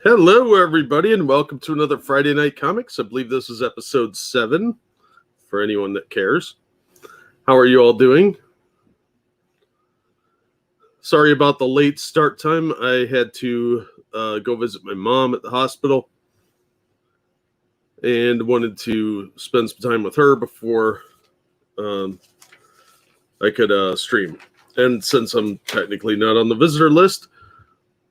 Hello, everybody, and welcome to another Friday Night Comics. I believe this is episode 7, for anyone that cares. How are you all doing? Sorry about the late start time. I had to go visit my mom at the hospital and wanted to spend some time with her before I could stream. And since I'm technically not on the visitor list,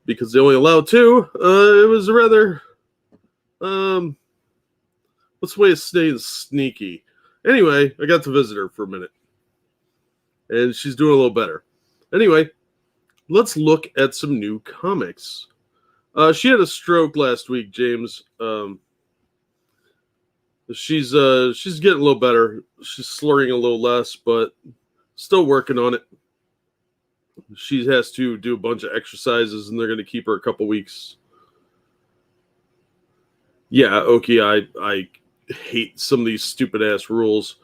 because they only allow 2, it was rather... what's the way of staying sneaky? Anyway, I got to visit her for a minute. And she's doing a little better. Anyway, let's look at some new comics. She had a stroke last week, James. She's getting a little better. She's slurring a little less, but still working on it. She has to do a bunch of exercises, and they're going to keep her a couple weeks. Yeah, okay, I hate some of these stupid ass rules,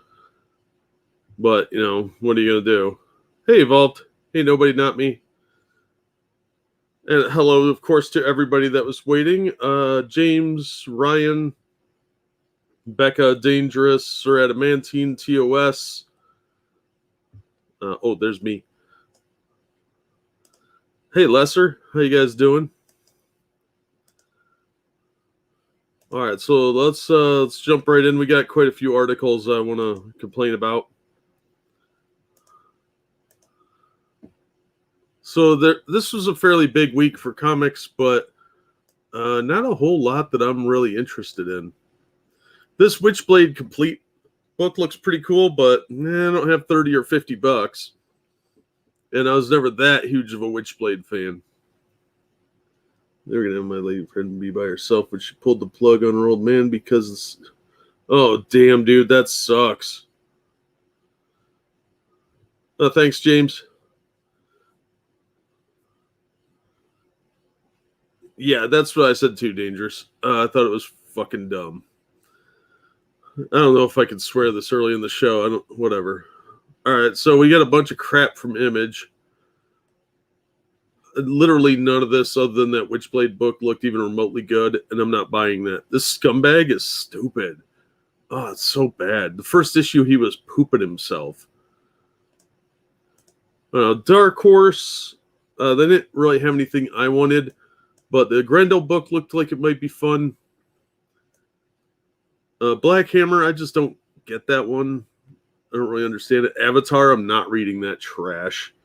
but you know, what are you gonna do? Hey, Evolved. Hey, nobody, not me. And hello, of course, to everybody that was waiting. James, Ryan, Becca, Dangerous, Sir Adamantine, TOS. Oh, there's me. Hey, Lesser, how you guys doing? All right, so let's jump right in. We got quite a few articles I want to complain about. So this was a fairly big week for comics, but not a whole lot that I'm really interested in. This Witchblade Complete book looks pretty cool, but I don't have 30 or 50 bucks. And I was never that huge of a Witchblade fan. They were going to have my lady friend be by herself when she pulled the plug on her old man because... Oh, damn, dude, that sucks. Oh, thanks, James. Yeah, that's what I said too, Dangerous. I thought it was fucking dumb. I don't know if I can swear this early in the show. Whatever. All right, so we got a bunch of crap from Image. Literally none of this other than that Witchblade book looked even remotely good, and I'm not buying that. This scumbag is stupid. Oh, it's so bad. The first issue, he was pooping himself. Dark Horse, they didn't really have anything I wanted, but the Grendel book looked like it might be fun. Black Hammer, I just don't get that one. I don't really understand it. Avatar, I'm not reading that trash.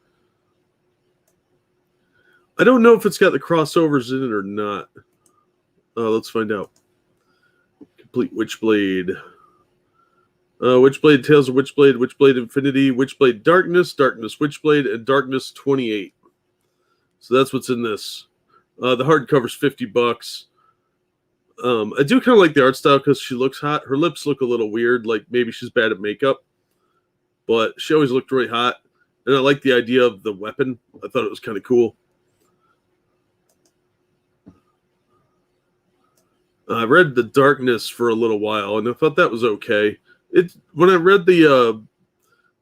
I don't know if it's got the crossovers in it or not. Let's find out. Complete Witchblade. Witchblade, Tales of Witchblade, Witchblade Infinity, Witchblade Darkness, Darkness Witchblade, and Darkness 28. So that's what's in this. The hardcover's 50 bucks. I do kind of like the art style because she looks hot. Her lips look a little weird, like maybe she's bad at makeup. But she always looked really hot. And I like the idea of the weapon. I thought it was kind of cool. I read The Darkness for a little while, and I thought that was okay. When I read the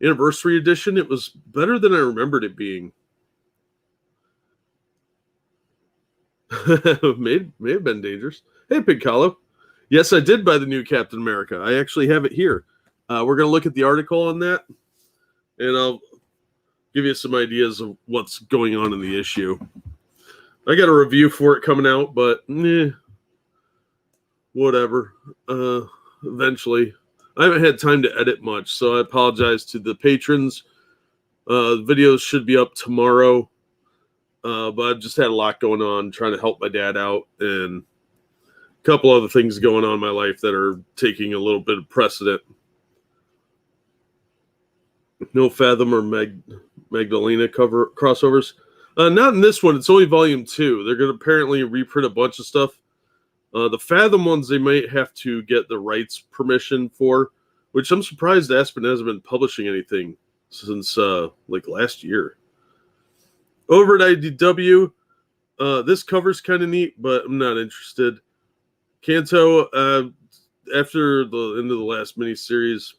anniversary edition, it was better than I remembered it being. may have been dangerous. Hey, Pig Hollow. Yes, I did buy the new Captain America. I actually have it here. We're going to look at the article on that, and I'll give you some ideas of what's going on in the issue. I got a review for it coming out, but whatever. Eventually. I haven't had time to edit much, so I apologize to the patrons. Videos should be up tomorrow, but I've just had a lot going on trying to help my dad out, and a couple other things going on in my life that are taking a little bit of precedent. No Fathom or Magdalena cover crossovers. Not in this one. It's only volume 2. They're going to apparently reprint a bunch of stuff. The Fathom ones, they might have to get the rights permission for, which I'm surprised Aspen hasn't been publishing anything since like last year. Over at IDW, this cover's kind of neat, but I'm not interested. Kanto, after the end of the last miniseries,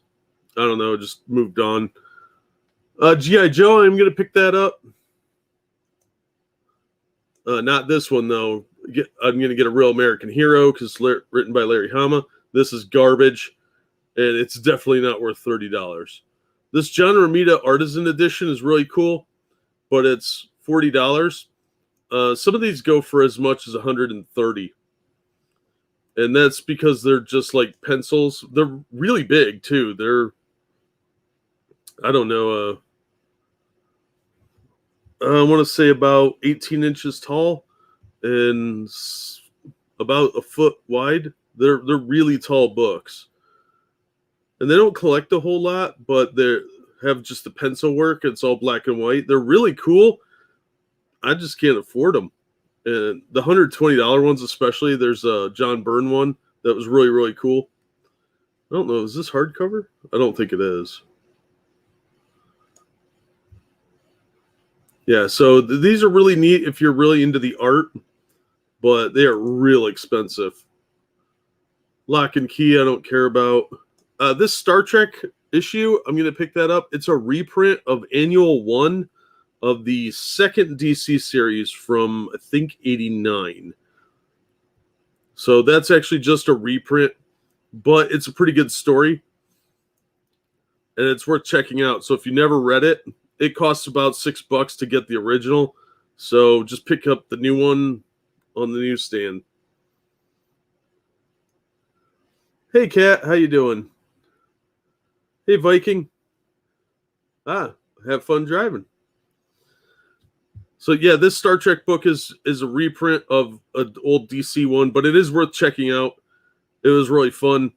I don't know, just moved on. G.I. Joe, I'm going to pick that up. Not this one, though. I'm going to get a Real American Hero because written by Larry Hama. This is garbage, and it's definitely not worth $30. This John Romita Artisan edition is really cool, but it's $40. Some of these go for as much as $130. And that's because they're just like pencils. They're really big, too. They're, I don't know, I want to say about 18 inches tall and about a foot wide. They're really tall books. And they don't collect a whole lot, but they have just the pencil work. It's all black and white. They're really cool. I just can't afford them. And the $120 ones especially, there's a John Byrne one that was really, really cool. I don't know, is this hardcover? I don't think it is. Yeah, so these are really neat if you're really into the art, but they are real expensive. Lock and Key, I don't care about. This Star Trek issue, I'm going to pick that up. It's a reprint of Annual 1 of the second DC series from, I think, 89. So that's actually just a reprint, but it's a pretty good story. And it's worth checking out. So if you never read it, it costs about $6 to get the original. So just pick up the new one on the newsstand. Hey, Kat, how you doing? Hey, Viking. Have fun driving. So yeah, this Star Trek book is a reprint of an old DC one, but it is worth checking out. It was really fun.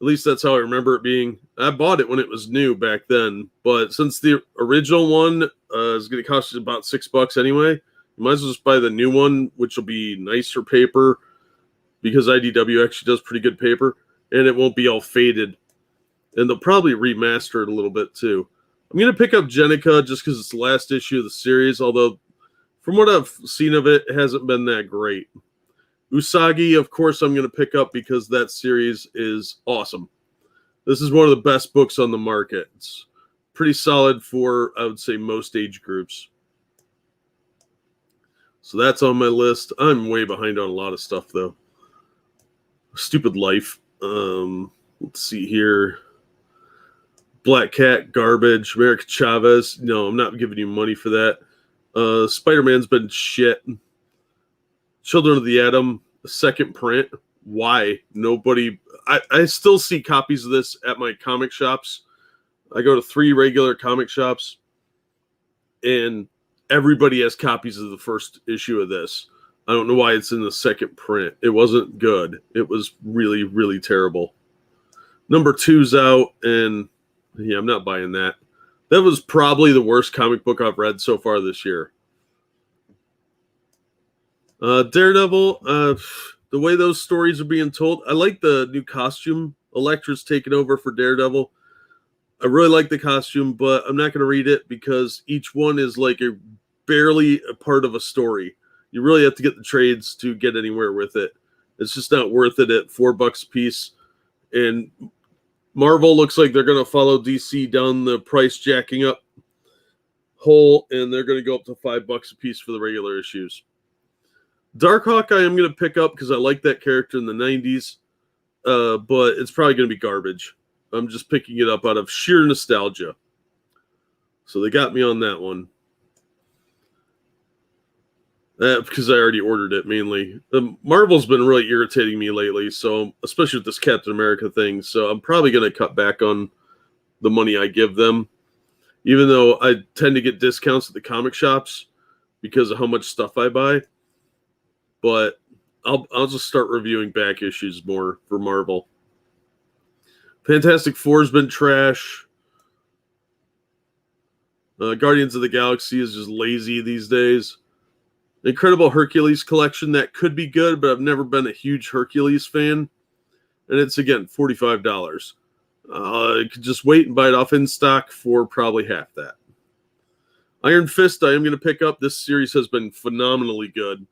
At least that's how I remember it being. I bought it when it was new back then, but since the original one is going to cost you about $6 anyway, you might as well just buy the new one, which will be nicer paper because IDW actually does pretty good paper, and it won't be all faded. And they'll probably remaster it a little bit too. I'm going to pick up Jenica just because it's the last issue of the series, although from what I've seen of it, it hasn't been that great. Usagi, of course, I'm going to pick up because that series is awesome. This is one of the best books on the market. It's pretty solid for, I would say, most age groups. So that's on my list. I'm way behind on a lot of stuff, though. Stupid Life. Let's see here. Black Cat, garbage. America Chavez. No, I'm not giving you money for that. Spider-Man's been shit. Children of the Atom, the second print. Why? Nobody. I still see copies of this at my comic shops. I go to 3 regular comic shops, and everybody has copies of the first issue of this. I don't know why it's in the second print. It wasn't good. It was really, really terrible. Number 2's out, and yeah, I'm not buying that. That was probably the worst comic book I've read so far this year. Daredevil, the way those stories are being told, I like the new costume. Elektra's taking over for Daredevil. I really like the costume, but I'm not going to read it because each one is like barely a part of a story. You really have to get the trades to get anywhere with it. It's just not worth it at $4 a piece. And Marvel looks like they're going to follow DC down the price jacking up hole, and they're going to go up to $5 a piece for the regular issues. Darkhawk I am going to pick up because I like that character in the 90s, but it's probably going to be garbage. I'm just picking it up out of sheer nostalgia. So they got me on that one. Because I already ordered it mainly. Marvel's been really irritating me lately, so especially with this Captain America thing. So I'm probably going to cut back on the money I give them, even though I tend to get discounts at the comic shops because of how much stuff I buy. But I'll just start reviewing back issues more for Marvel. Fantastic Four's been trash. Guardians of the Galaxy is just lazy these days. Incredible Hercules collection, that could be good, but I've never been a huge Hercules fan. And it's, again, $45. I could just wait and buy it off in stock for probably half that. Iron Fist, I am going to pick up. This series has been phenomenally good.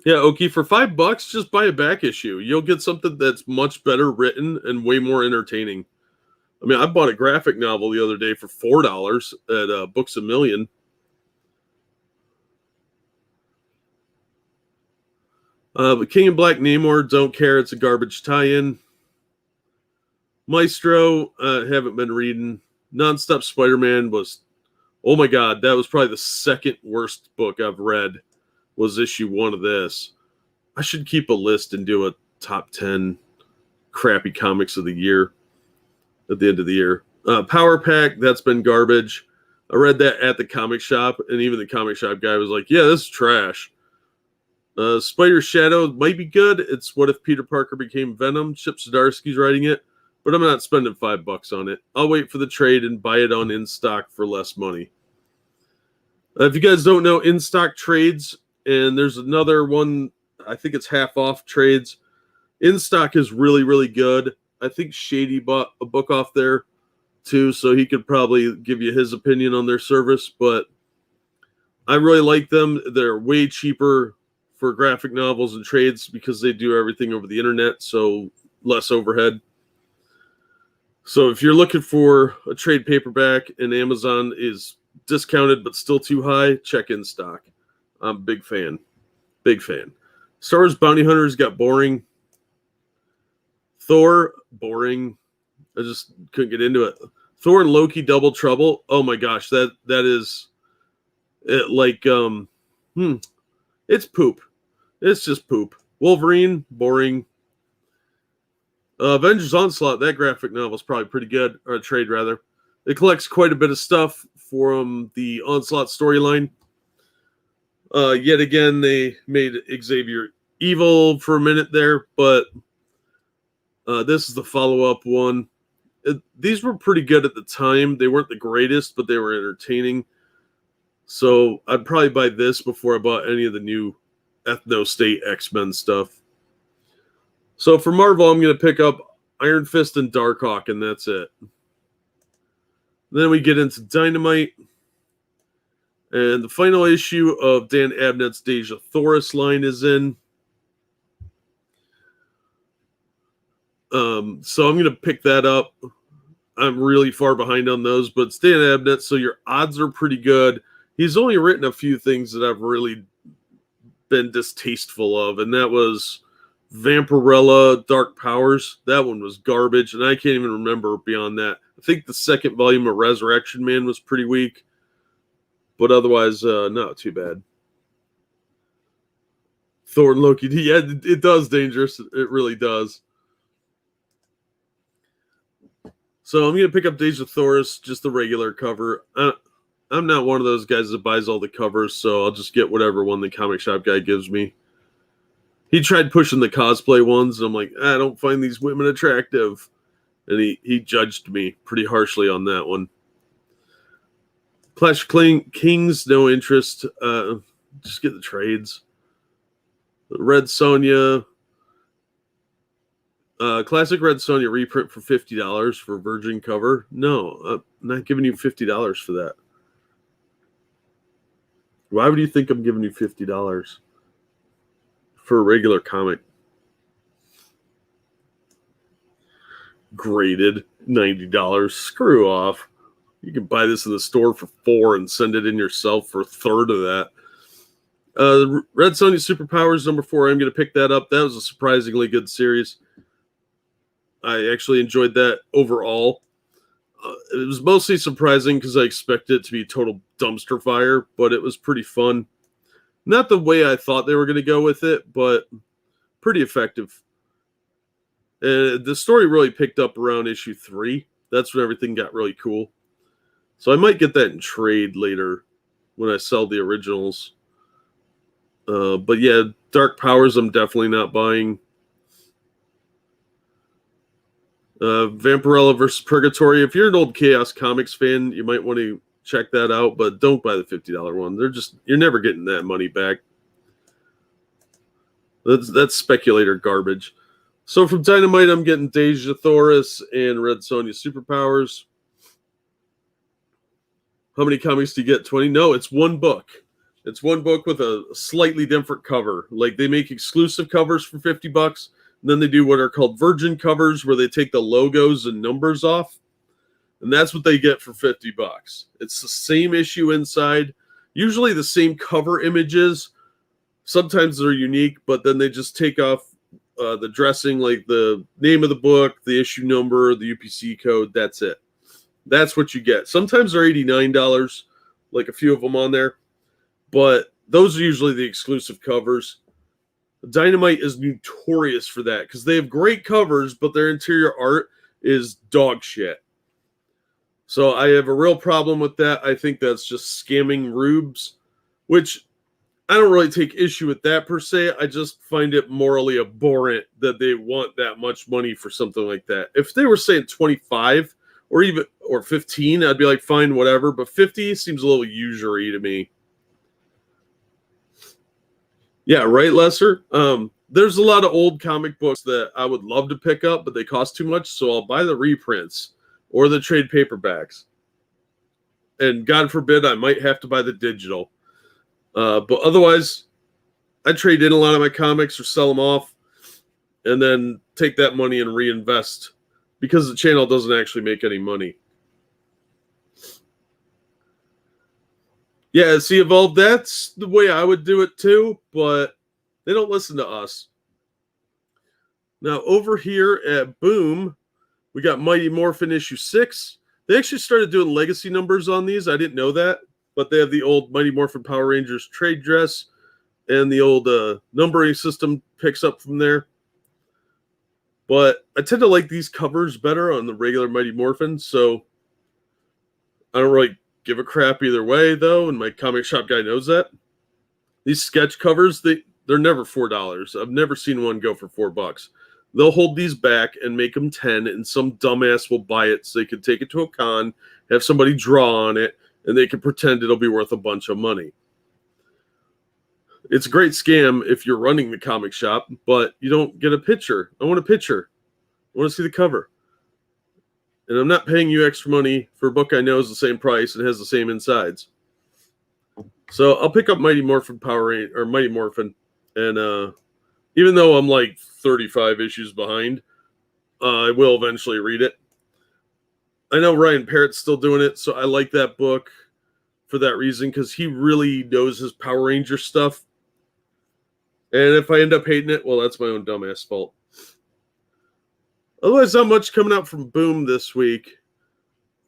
Yeah, Oki, for $5, just buy a back issue. You'll get something that's much better written and way more entertaining. I mean, I bought a graphic novel the other day for $4 at Books A Million. But King in Black Namor, don't care. It's a garbage tie-in. Maestro, haven't been reading. Nonstop Spider-Man was, oh my god, that was probably the second worst book I've read, was issue 1 of this. I should keep a list and do a top 10 crappy comics of the year at the end of the year. Power Pack, that's been garbage. I read that at the comic shop, and even the comic shop guy was like, yeah, this is trash. Spider Shadow might be good. It's What If Peter Parker Became Venom. Chip Zdarsky's writing it, but I'm not spending $5 on it. I'll wait for the trade and buy it on in stock for less money. If you guys don't know, in stock trades, and there's another one, I think it's half off trades. In stock is really, really good. I think Shady bought a book off there too, so he could probably give you his opinion on their service, but I really like them. They're way cheaper for graphic novels and trades because they do everything over the internet, so less overhead. So if you're looking for a trade paperback and Amazon is discounted but still too high, check in stock. I'm a big fan. Big fan. Star Wars Bounty Hunters got boring. Thor, boring. I just couldn't get into it. Thor and Loki Double Trouble. Oh my gosh, that is it, like it's poop. It's just poop. Wolverine, boring. Avengers Onslaught, that graphic novel is probably pretty good, or a trade rather. It collects quite a bit of stuff from the Onslaught storyline. Yet again, they made Xavier evil for a minute there, but this is the follow-up one. These were pretty good at the time. They weren't the greatest, but they were entertaining. So I'd probably buy this before I bought any of the new Ethno State X-Men stuff. So for Marvel, I'm going to pick up Iron Fist and Darkhawk, and that's it. Then we get into Dynamite. And the final issue of Dan Abnett's Deja Thoris line is in. So I'm going to pick that up. I'm really far behind on those, but it's Dan Abnett, so your odds are pretty good. He's only written a few things that I've really been distasteful of, and that was Vampirella, Dark Powers. That one was garbage, and I can't even remember beyond that. I think the second volume of Resurrection Man was pretty weak, but otherwise, not too bad. Thor and Loki, yeah, it does dangerous. It really does. So I'm going to pick up Deja Thoris, just the regular cover. I'm not one of those guys that buys all the covers, so I'll just get whatever one the comic shop guy gives me. He tried pushing the cosplay ones, and I'm like, I don't find these women attractive. And he judged me pretty harshly on that one. Clash of Kings, no interest. Just get the trades. Red Sonja. Classic Red Sonja reprint for $50 for Virgin cover. No, I'm not giving you $50 for that. Why would you think I'm giving you $50 for a regular comic? Graded $90. Screw off. You can buy this in the store for $4 and send it in yourself for a third of that. Red Sonja Superpowers #4. I'm going to pick that up. That was a surprisingly good series. I actually enjoyed that overall. It was mostly surprising because I expected it to be total dumpster fire, but it was pretty fun. Not the way I thought they were going to go with it, but pretty effective. The story really picked up around issue 3. That's when everything got really cool. So I might get that in trade later when I sell the originals. But yeah, Dark Powers I'm definitely not buying. Vampirella versus Purgatory. If you're an old Chaos Comics fan, you might want to check that out, but don't buy the $50 one. You're never getting that money back. That's speculator garbage. So from Dynamite, I'm getting Deja Thoris and Red Sonja Superpowers. How many comics do you get? 20? No, it's one book. It's one book with a slightly different cover. Like they make exclusive covers for $50. Then they do what are called virgin covers, where they take the logos and numbers off. And that's what they get for $50. It's the same issue inside. Usually the same cover images, Sometimes they're unique, but then they just take off the dressing, like the name of the book, the issue number, the UPC code. That's it. That's what you get. Sometimes they're $89, like a few of them on there, but those are usually the exclusive covers. Dynamite is notorious for that because they have great covers, but their interior art is dog shit. So I have a real problem with that. I think that's just scamming rubes, which I don't really take issue with that per se. I just find it morally abhorrent that they want that much money for something like that. If they were saying 25 or 15, I'd be like, fine, whatever. But 50 seems a little usury to me. Yeah, right, Lesser? There's a lot of old comic books that I would love to pick up, but they cost too much, so I'll buy the reprints or the trade paperbacks. And God forbid, I might have to buy the digital. But otherwise, I trade in a lot of my comics or sell them off and then take that money and reinvest because the channel doesn't actually make any money. Yeah, see, Evolve, that's the way I would do it too, but they don't listen to us. Now, over here at Boom, we got Mighty Morphin issue 6. They actually started doing legacy numbers on these. I didn't know that, but they have the old Mighty Morphin Power Rangers trade dress and the old numbering system picks up from there. But I tend to like these covers better on the regular Mighty Morphin, so I don't really give a crap either way, though, and my comic shop guy knows that. These sketch covers, they're never $4. I've never seen one go for $4. They'll hold these back and make them 10, and some dumbass will buy it so they can take it to a con, have somebody draw on it, and they can pretend it'll be worth a bunch of money. It's a great scam if you're running the comic shop, but you don't get a picture. I want a picture. I want to see the cover. And I'm not paying you extra money for a book I know is the same price and has the same insides. So I'll pick up Mighty Morphin Mighty Morphin, and even though I'm like 35 issues behind, I will eventually read it. I know Ryan Parrott's still doing it, so I like that book for that reason because he really knows his Power Ranger stuff. And if I end up hating it, well, that's my own dumbass fault. Otherwise, not much coming out from Boom this week.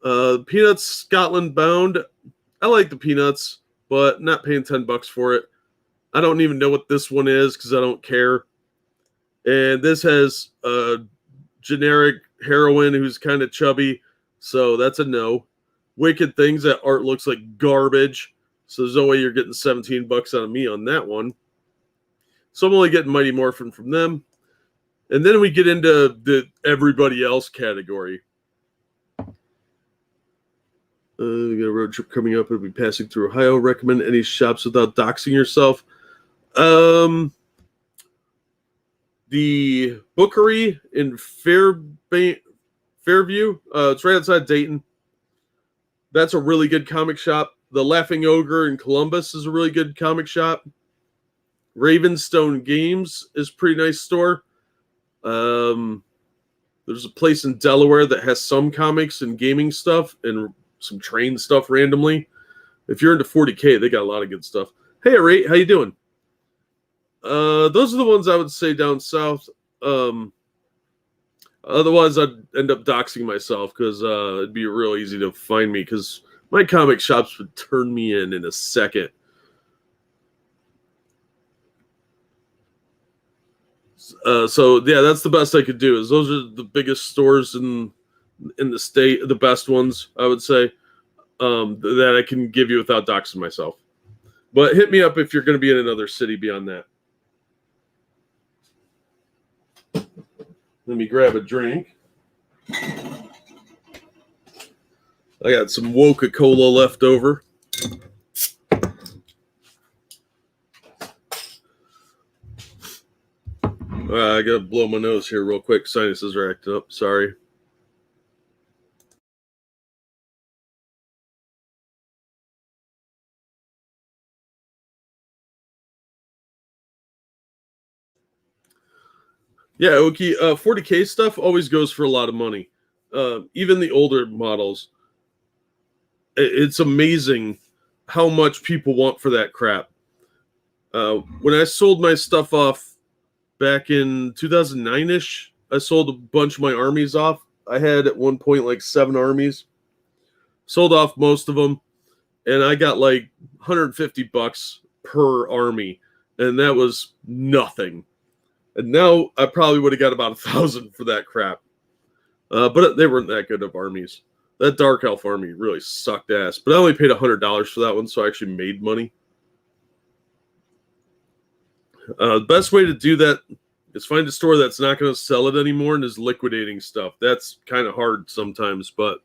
Peanuts Scotland Bound. I like the Peanuts, but not paying $10 for it. I don't even know what this one is because I don't care. And this has a generic heroine who's kind of chubby, so that's a no. Wicked Things, that art looks like garbage, so there's no way you're getting $17 out of me on that one. So I'm only getting Mighty Morphin from them. And then we get into the everybody else category. We got a road trip coming up. It'll be passing through Ohio. Recommend any shops without doxing yourself. The Bookery in Fairview. It's right outside Dayton. That's a really good comic shop. The Laughing Ogre in Columbus is a really good comic shop. Ravenstone Games is a pretty nice store. There's a place in Delaware that has some comics and gaming stuff and some train stuff randomly. If you're into 40K, they got a lot of good stuff. Hey, Ray, how you doing? Those are the ones I would say down south. Otherwise, I'd end up doxing myself because it'd be real easy to find me because my comic shops would turn me in a second. So yeah, that's the best I could do. Is those are the biggest stores in the state, the best ones I would say that I can give you without doxing myself. But hit me up if you're going to be in another city beyond that. Let me grab a drink. I got some Coca-Cola left over. I gotta blow my nose here real quick. Sinuses are acting up. Sorry. Yeah, okay. 40K stuff always goes for a lot of money. Even the older models. It's amazing how much people want for that crap. When I sold my stuff off back in 2009-ish, I sold a bunch of my armies off. I had at one point like 7 armies. Sold off most of them, and I got like $150 per army, and that was nothing. And now I probably would have got about 1,000 for that crap. But they weren't that good of armies. That Dark Elf army really sucked ass. But I only paid $100 for that one, so I actually made money. The best way to do that is find a store that's not going to sell it anymore and is liquidating stuff. That's kind of hard sometimes, but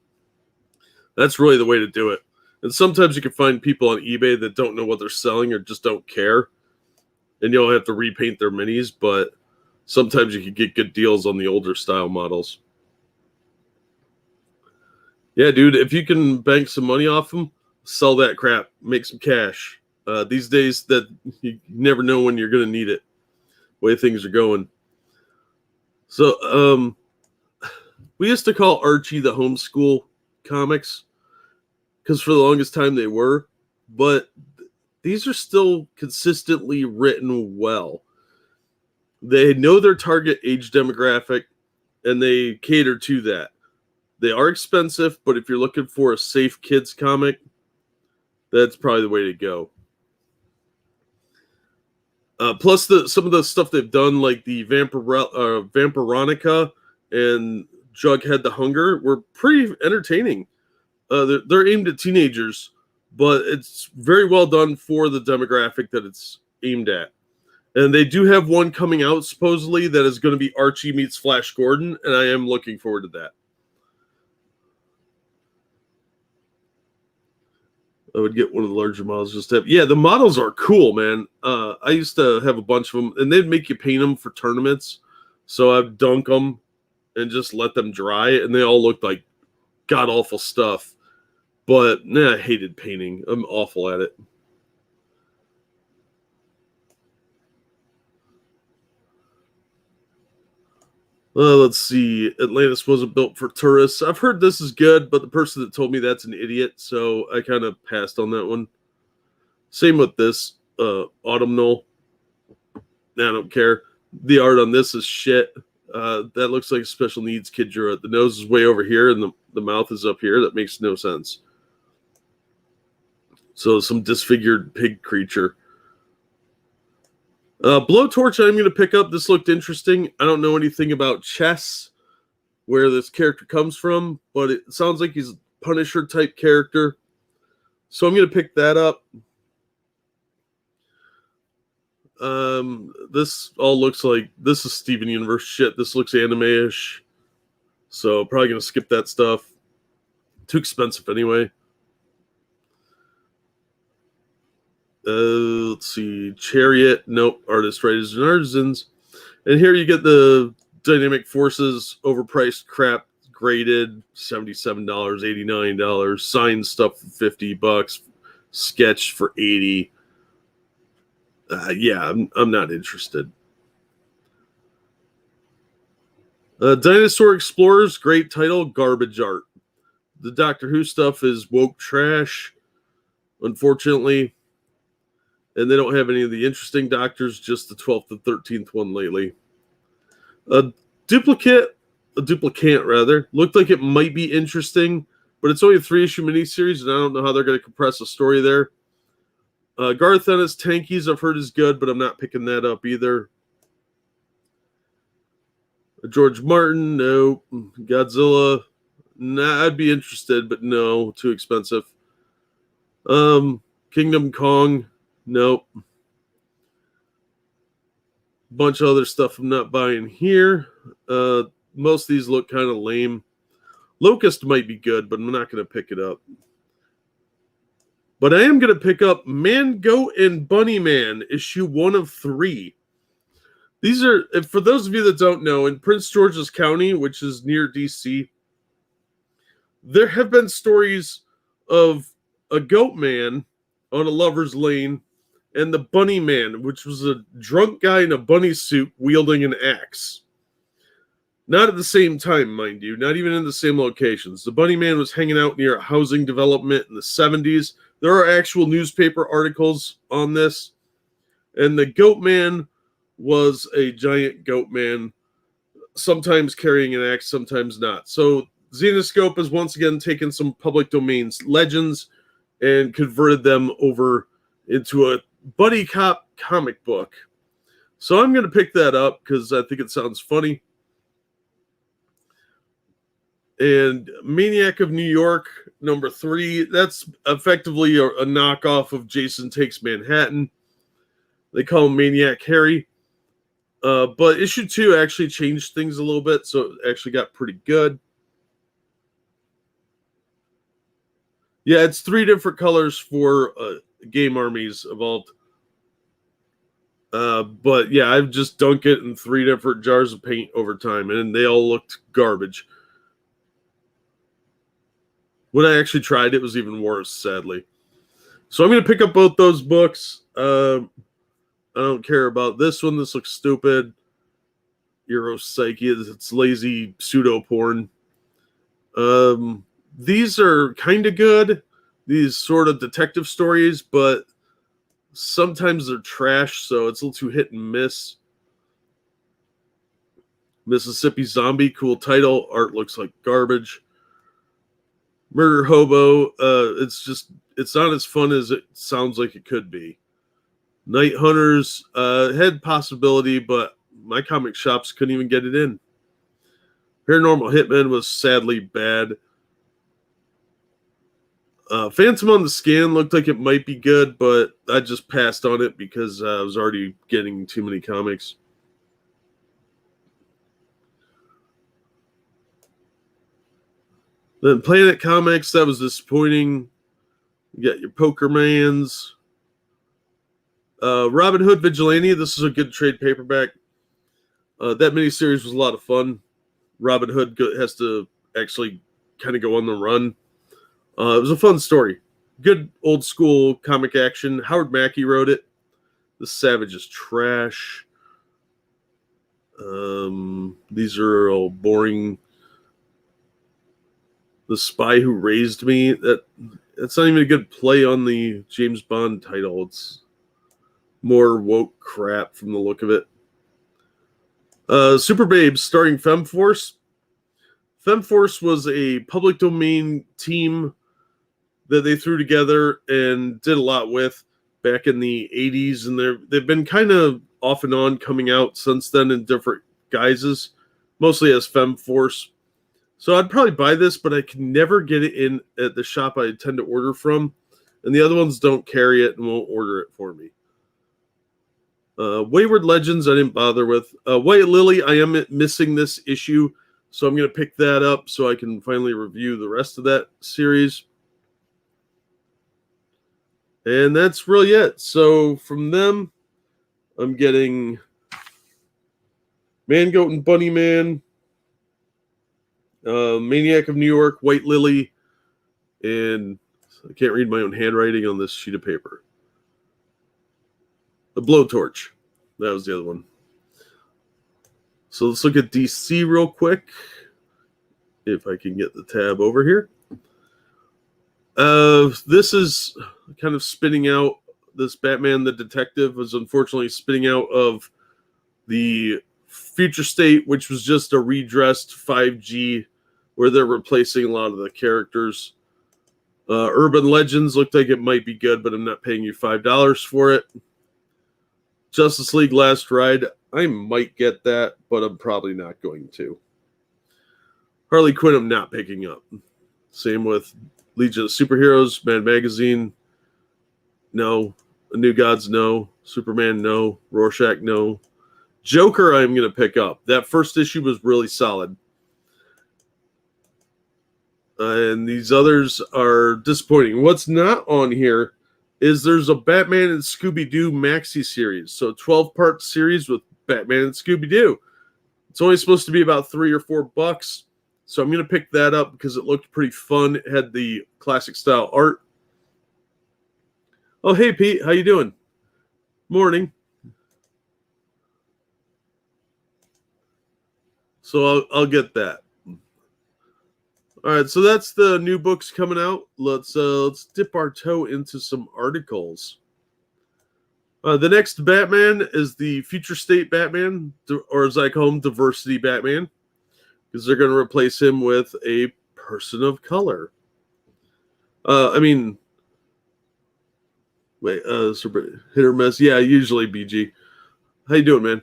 that's really the way to do it. And sometimes you can find people on eBay that don't know what they're selling or just don't care. And you'll have to repaint their minis, but sometimes you can get good deals on the older style models. Yeah, dude, if you can bank some money off them, sell that crap, make some cash. These days, that you never know when you're going to need it, the way things are going. So, we used to call Archie the homeschool comics, because for the longest time they were, but these are still consistently written well. They know their target age demographic, and they cater to that. They are expensive, but if you're looking for a safe kids comic, that's probably the way to go. Plus, some of the stuff they've done, like the Vampironica and Jughead the Hunger, were pretty entertaining. They're aimed at teenagers, but it's very well done for the demographic that it's aimed at. And they do have one coming out, supposedly, that is going to be Archie meets Flash Gordon, and I am looking forward to that. I would get one of the larger models just to have. Yeah, the models are cool, man. I used to have a bunch of them, and they'd make you paint them for tournaments. So I'd dunk them and just let them dry, and they all looked like god-awful stuff. But, I hated painting. I'm awful at it. Let's see. Atlantis wasn't built for tourists. I've heard this is good, but the person that told me that's an idiot, so I kind of passed on that one. Same with this autumnal. I don't care. The art on this is shit. That looks like a special needs kid drew it. The nose is way over here, and the mouth is up here. That makes no sense. So some disfigured pig creature. Blowtorch I'm going to pick up. This looked interesting. I don't know anything about chess, where this character comes from, but it sounds like he's a Punisher type character. So I'm going to pick that up. This all looks like, this is Steven Universe shit. This looks anime-ish. So probably going to skip that stuff. Too expensive anyway. Let's see. Chariot. Nope. Artist, writers, and artisans. And here you get the Dynamic Forces overpriced crap, graded $77, $89. Signed stuff for $50. Sketched for $80. Yeah, I'm not interested. Dinosaur Explorers, great title, garbage art. The Doctor Who stuff is woke trash, unfortunately. And they don't have any of the interesting Doctors, just the 12th and 13th one lately. A duplicate rather, looked like it might be interesting, but it's only a 3-issue miniseries, and I don't know how they're going to compress a story there. Garth Ennis Tankies, I've heard is good, but I'm not picking that up either. George Martin, no. Godzilla, nah, I'd be interested, but no, too expensive. Kingdom Kong, nope. Bunch of other stuff I'm not buying here. Most of these look kind of lame. Locust might be good, but I'm not going to pick it up. But I am going to pick up Man, Goat, and Bunny Man, issue 1 of 3. These are, for those of you that don't know, in Prince George's County, which is near D.C., there have been stories of a goat man on a lover's lane and the bunny man, which was a drunk guy in a bunny suit wielding an axe. Not at the same time, mind you, not even in the same locations. The bunny man was hanging out near a housing development in the 70s. There are actual newspaper articles on this. And the Goat Man was a giant goat man, sometimes carrying an axe, sometimes not. So Xenoscope has once again taken some public domains legends and converted them over into a buddy cop comic book. So I'm going to pick that up because I think it sounds funny. And Maniac of New York, number 3, that's effectively a knockoff of Jason Takes Manhattan. They call him Maniac Harry. But issue 2 actually changed things a little bit, so it actually got pretty good. Yeah, it's 3 different colors for game armies evolved. But yeah, I've just dunked it in 3 different jars of paint over time, and they all looked garbage. When I actually tried, it was even worse, sadly. So I'm going to pick up both those books. I don't care about this one. This looks stupid. Europsyche, it's lazy pseudo porn. These are kind of good. These sort of detective stories, but sometimes they're trash, so it's a little too hit and miss. Mississippi Zombie, cool title. Art looks like garbage. Murder Hobo, it's not as fun as it sounds like it could be. Night Hunters had possibility, but my comic shops couldn't even get it in. Paranormal Hitman was sadly bad. Phantom on the Scan looked like it might be good, but I just passed on it because I was already getting too many comics. Then Planet Comics, that was disappointing. You got your Pokermans. Robin Hood Vigilante, this is a good trade paperback. That miniseries was a lot of fun. Robin Hood has to actually kind of go on the run. It was a fun story. Good old school comic action. Howard Mackey wrote it. The Savage is trash. These are all boring. The Spy Who Raised Me. That's not even a good play on the James Bond title. It's more woke crap from the look of it. Super Babes starring FemForce. FemForce was a public domain team that they threw together and did a lot with back in the 80s, and they've been kind of off and on coming out since then in different guises, mostly as FemForce. So I'd probably buy this, but I can never get it in at the shop I tend to order from, and the other ones don't carry it and won't order it for me. Wayward Legends I didn't bother with. White Lily, I am missing this issue, so I'm going to pick that up so I can finally review the rest of that series. And that's really it. So from them, I'm getting Man, Goat, and Bunny Man, Maniac of New York, White Lily, and I can't read my own handwriting on this sheet of paper. The Blowtorch. That was the other one. So let's look at DC real quick. If I can get the tab over here. This is kind of spinning out. This Batman the Detective was unfortunately spinning out of the Future State, which was just a redressed 5G where they're replacing a lot of the characters. Urban Legends looked like it might be good, but I'm not paying you $5 for it. Justice League Last Ride, I might get that, but I'm probably not going to. Harley Quinn, I'm not picking up. Same with Legion of Superheroes, Mad Magazine, no. The New Gods, no. Superman, no. Rorschach, no. Joker, I'm going to pick up. That first issue was really solid. And these others are disappointing. What's not on here is there's a Batman and Scooby-Doo maxi series. So 12-part series with Batman and Scooby-Doo. It's only supposed to be about $3 or $4. So I'm going to pick that up because it looked pretty fun. It had the classic style art. Oh, hey, Pete. How you doing? Morning. So I'll get that. All right, so that's the new books coming out. Let's dip our toe into some articles. The next Batman is the Future State Batman, or as I call him, Diversity Batman, because they're going to replace him with a person of color. Wait, hit or miss. Yeah, usually BG. How you doing, man?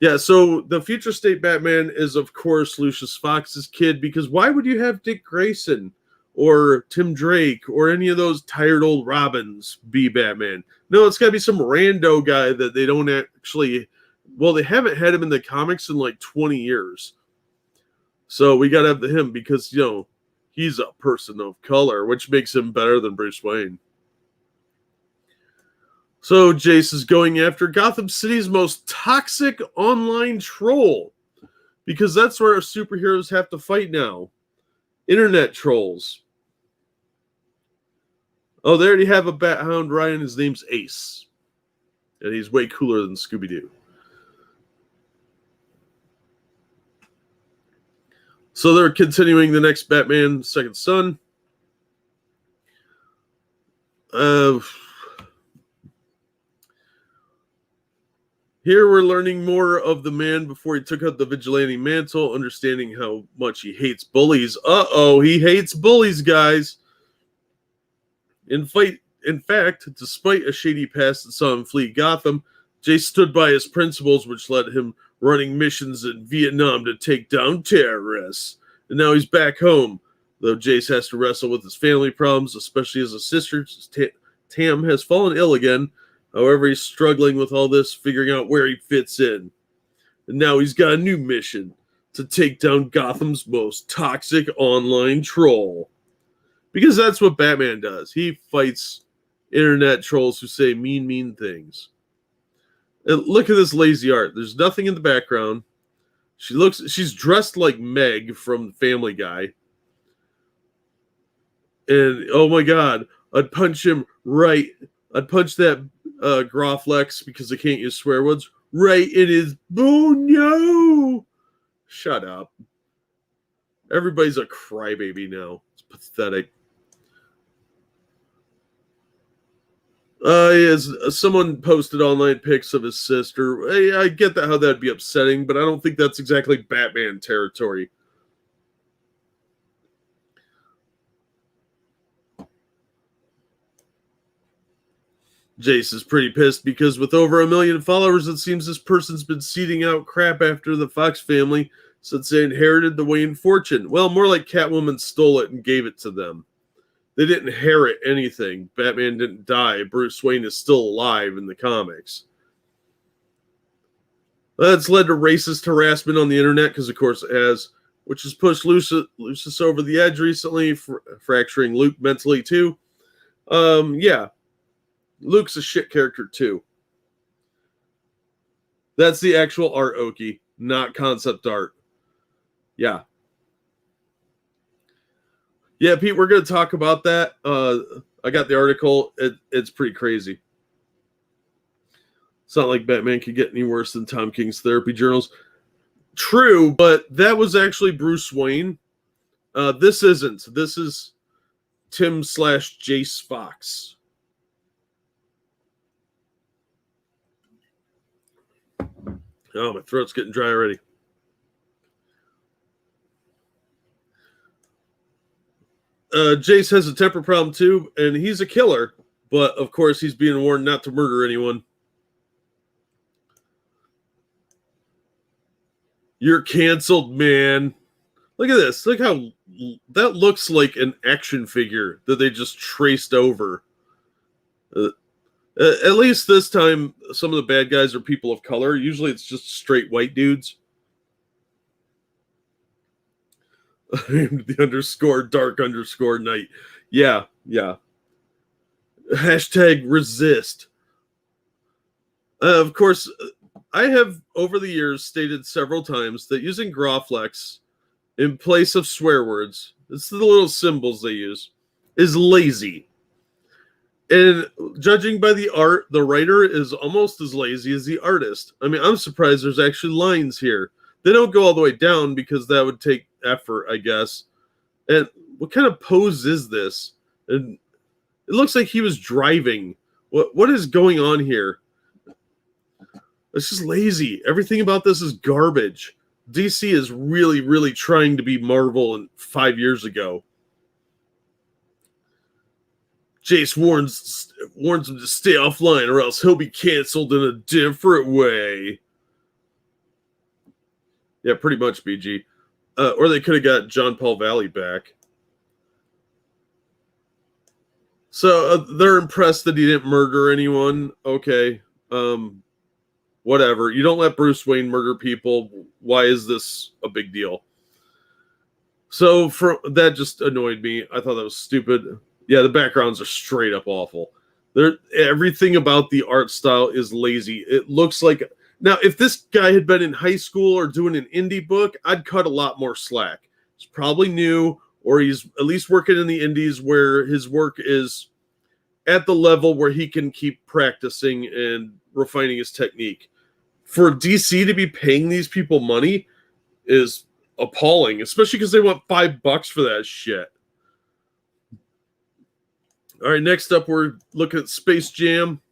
Yeah, so the Future State Batman is, of course, Lucius Fox's kid, because why would you have Dick Grayson or Tim Drake or any of those tired old Robins be Batman? No, it's got to be some rando guy that they don't actually... Well, they haven't had him in the comics in like 20 years. So we got to have him because, he's a person of color, which makes him better than Bruce Wayne. So Jace is going after Gotham City's most toxic online troll, because that's where our superheroes have to fight now. Internet trolls. Oh, they already have a Bat Hound, Ryan. His name's Ace. And he's way cooler than Scooby-Doo. So they're continuing the next Batman, Second Son. Here we're learning more of the man before he took out the vigilante mantle, understanding how much he hates bullies. Uh-oh, he hates bullies, guys. In fact, despite a shady past that saw him flee Gotham, Jace stood by his principles, which led him running missions in Vietnam to take down terrorists. And now he's back home, though Jace has to wrestle with his family problems, especially as his sister, Tam, has fallen ill again. However, he's struggling with all this, figuring out where he fits in. And now he's got a new mission, to take down Gotham's most toxic online troll. Because that's what Batman does. He fights internet trolls who say mean things. And look at this lazy art. There's nothing in the background. She's dressed like Meg from Family Guy. And, oh my God, I'd punch that Groflex, because I can't use swear words, right in his bone. No! Shut up. Everybody's a crybaby now. It's pathetic. As someone posted online pics of his sister. I get that, how that'd be upsetting, but I don't think that's exactly Batman territory. Jace is pretty pissed because with over 1 million followers, it seems this person's been seeding out crap after the Fox family since they inherited the Wayne fortune. Well, more like Catwoman stole it and gave it to them. They didn't inherit anything. Batman didn't die. Bruce Wayne is still alive in the comics. That's led to racist harassment on the internet, because of course it has, which has pushed Lucius over the edge recently, fracturing Luke mentally too. Yeah. Luke's a shit character too. That's the actual art, Oki, not concept art. Yeah. Yeah, Pete, we're going to talk about that. I got the article. It's pretty crazy. It's not like Batman could get any worse than Tom King's therapy journals. True, but that was actually Bruce Wayne. This isn't. This is Tim/Jace Fox. Oh, my throat's getting dry already. Jace has a temper problem too, and he's a killer, but of course he's being warned not to murder anyone. You're canceled, man. Look at this. Look how that looks like an action figure that they just traced over. At least this time, some of the bad guys are people of color. Usually it's just straight white dudes. The _dark_night. Yeah. Hashtag resist. Of course, I have over the years stated several times that using Groflex in place of swear words, it's the little symbols they use, is lazy. And judging by the art, the writer is almost as lazy as the artist. I mean, I'm surprised there's actually lines here. They don't go all the way down because that would take effort, I guess. And what kind of pose is this? And it looks like he was driving What is going on here? It's just lazy. Everything about this is garbage. DC is really, really trying to be Marvel 5 years ago. Jace warns him to stay offline or else he'll be canceled in a different way. Yeah, pretty much, BG. Or they could have got John Paul Valley back. So they're impressed that he didn't murder anyone. Okay. Whatever. You don't let Bruce Wayne murder people. Why is this a big deal? So that just annoyed me. I thought that was stupid. Yeah, the backgrounds are straight up awful. Everything about the art style is lazy. It looks like... Now, if this guy had been in high school or doing an indie book, I'd cut a lot more slack. He's probably new, or he's at least working in the indies where his work is at the level where he can keep practicing and refining his technique. For DC to be paying these people money is appalling, especially because they want $5 for that shit. All right, next up, we're looking at Space Jam.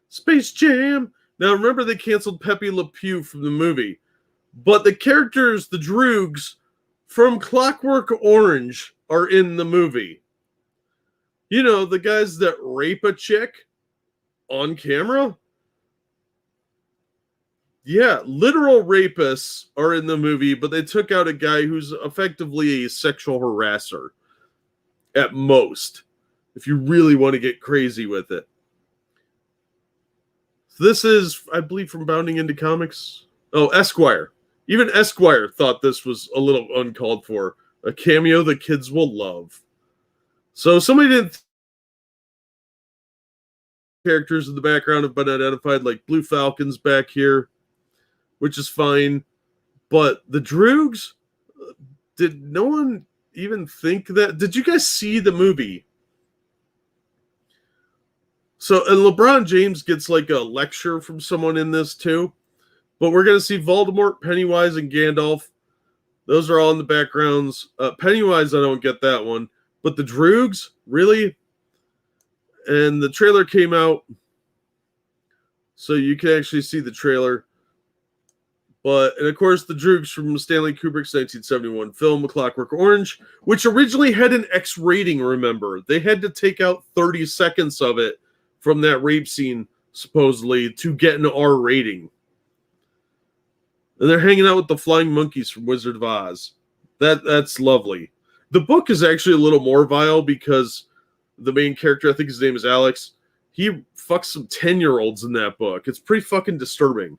Space Jam! Now, remember they canceled Pepe Le Pew from the movie, but the characters, the Droogs, from Clockwork Orange are in the movie. You know, the guys that rape a chick on camera? Yeah, literal rapists are in the movie, but they took out a guy who's effectively a sexual harasser. At most. If you really want to get crazy with it. This is, I believe, from Bounding Into Comics. Oh, Esquire. Even Esquire thought this was a little uncalled for. A cameo the kids will love. So somebody didn't... Characters in the background have been identified, like Blue Falcon's back here, which is fine. But the Droogs? Did no one even think that? Did you guys see the movie? So, and LeBron James gets like a lecture from someone in this too. But we're going to see Voldemort, Pennywise, and Gandalf. Those are all in the backgrounds. Pennywise, I don't get that one. But the Droogs? Really? And the trailer came out. So you can actually see the trailer. And of course, the Droogs from Stanley Kubrick's 1971 film, Clockwork Orange, which originally had an X rating, remember. They had to take out 30 seconds of it from that rape scene, supposedly, to get an R rating. And they're hanging out with the flying monkeys from Wizard of Oz. That's lovely. The book is actually a little more vile because the main character, I think his name is Alex, he fucks some 10-year-olds in that book. It's pretty fucking disturbing.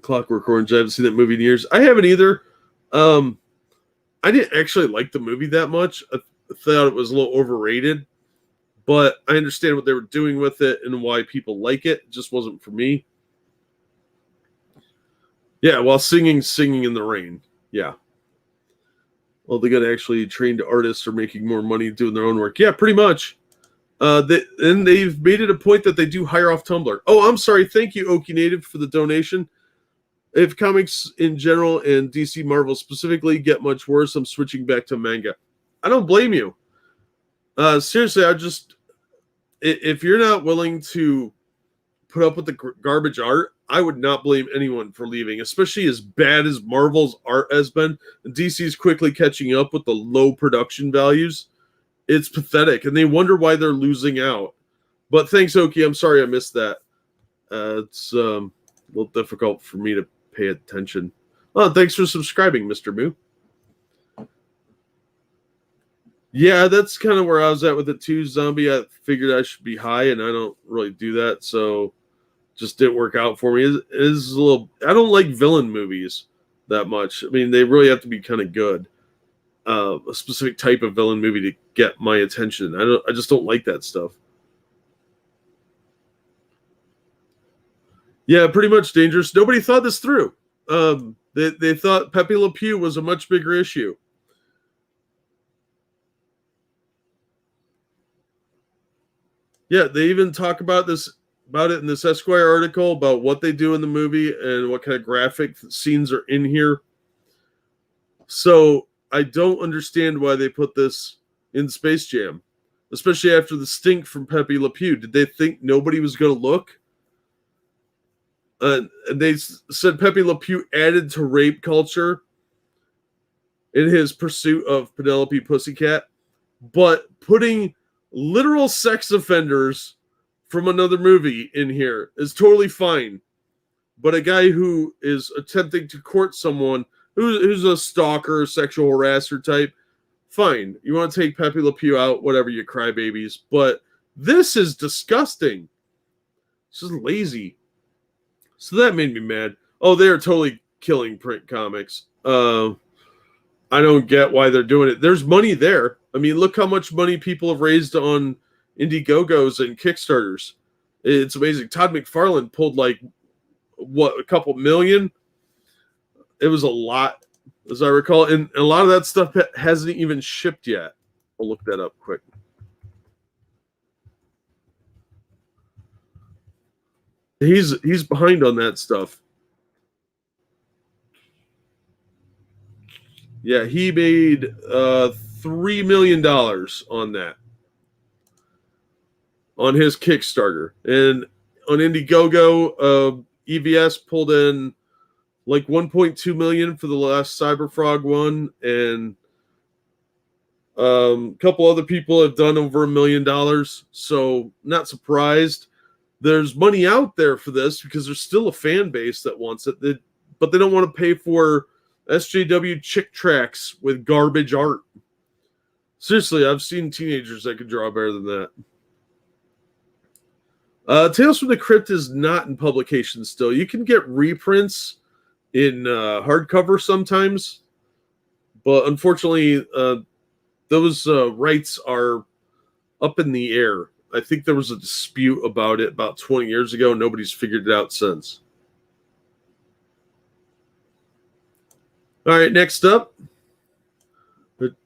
Clockwork Orange, I haven't seen that movie in years. I haven't either. I didn't actually like the movie that much. I thought it was a little overrated, but I understand what they were doing with it and why people like it. It just wasn't for me. Yeah, while singing in the rain. Yeah. Well, they got actually trained artists are making more money doing their own work. Yeah, pretty much. And they've made it a point that they do hire off Tumblr. Oh, I'm sorry. Thank you, Okie Native, for the donation. If comics in general and DC Marvel specifically get much worse, I'm switching back to manga. I don't blame you. Seriously, if you're not willing to put up with the garbage art, I would not blame anyone for leaving, especially as bad as Marvel's art has been. DC's quickly catching up with the low production values. It's pathetic, and they wonder why they're losing out. But thanks, Oki. I'm sorry I missed that. It's a little difficult for me to pay attention. Oh, thanks for subscribing, Mr. Moo. Yeah, that's kind of where I was at with it too, Zombie. I figured I should be high, and I don't really do that, so just didn't work out for me. It is a little... I don't like villain movies that much. I mean, they really have to be kind of good. A specific type of villain movie to get my attention. I just don't like that stuff. Yeah, pretty much dangerous. Nobody thought this through. They thought Pepe Le Pew was a much bigger issue. Yeah, they even talk about it in this Esquire article about what they do in the movie and what kind of graphic scenes are in here. So I don't understand why they put this in Space Jam. especially after the stink from Pepe Le Pew. Did they think nobody was going to look? And they said Pepe Le Pew added to rape culture in his pursuit of Penelope Pussycat, but putting literal sex offenders from another movie in here is totally fine. But a guy who is attempting to court someone who's a stalker, sexual harasser type, fine. You want to take Pepe Le Pew out, whatever, you crybabies. But this is disgusting. This is lazy. So that made me mad. Oh, they're totally killing print comics. I don't get why they're doing it. There's money there. I mean, look how much money people have raised on Indiegogos and Kickstarters. It's amazing. Todd McFarlane pulled like, a couple million? It was a lot, as I recall. And a lot of that stuff hasn't even shipped yet. I'll look that up quick. He's behind on that stuff. Yeah, he made $3 million on that, on his Kickstarter. And on Indiegogo, EVS pulled in like 1.2 million for the last Cyberfrog one, and a couple other people have done over $1 million. So not surprised. There's money out there for this because there's still a fan base that wants it, but they don't want to pay for SJW chick tracks with garbage art. Seriously, I've seen teenagers that could draw better than that. Tales from the Crypt is not in publication still. You can get reprints in hardcover sometimes, but unfortunately, those rights are up in the air. I think there was a dispute about it about 20 years ago. Nobody's figured it out since. All right, next up,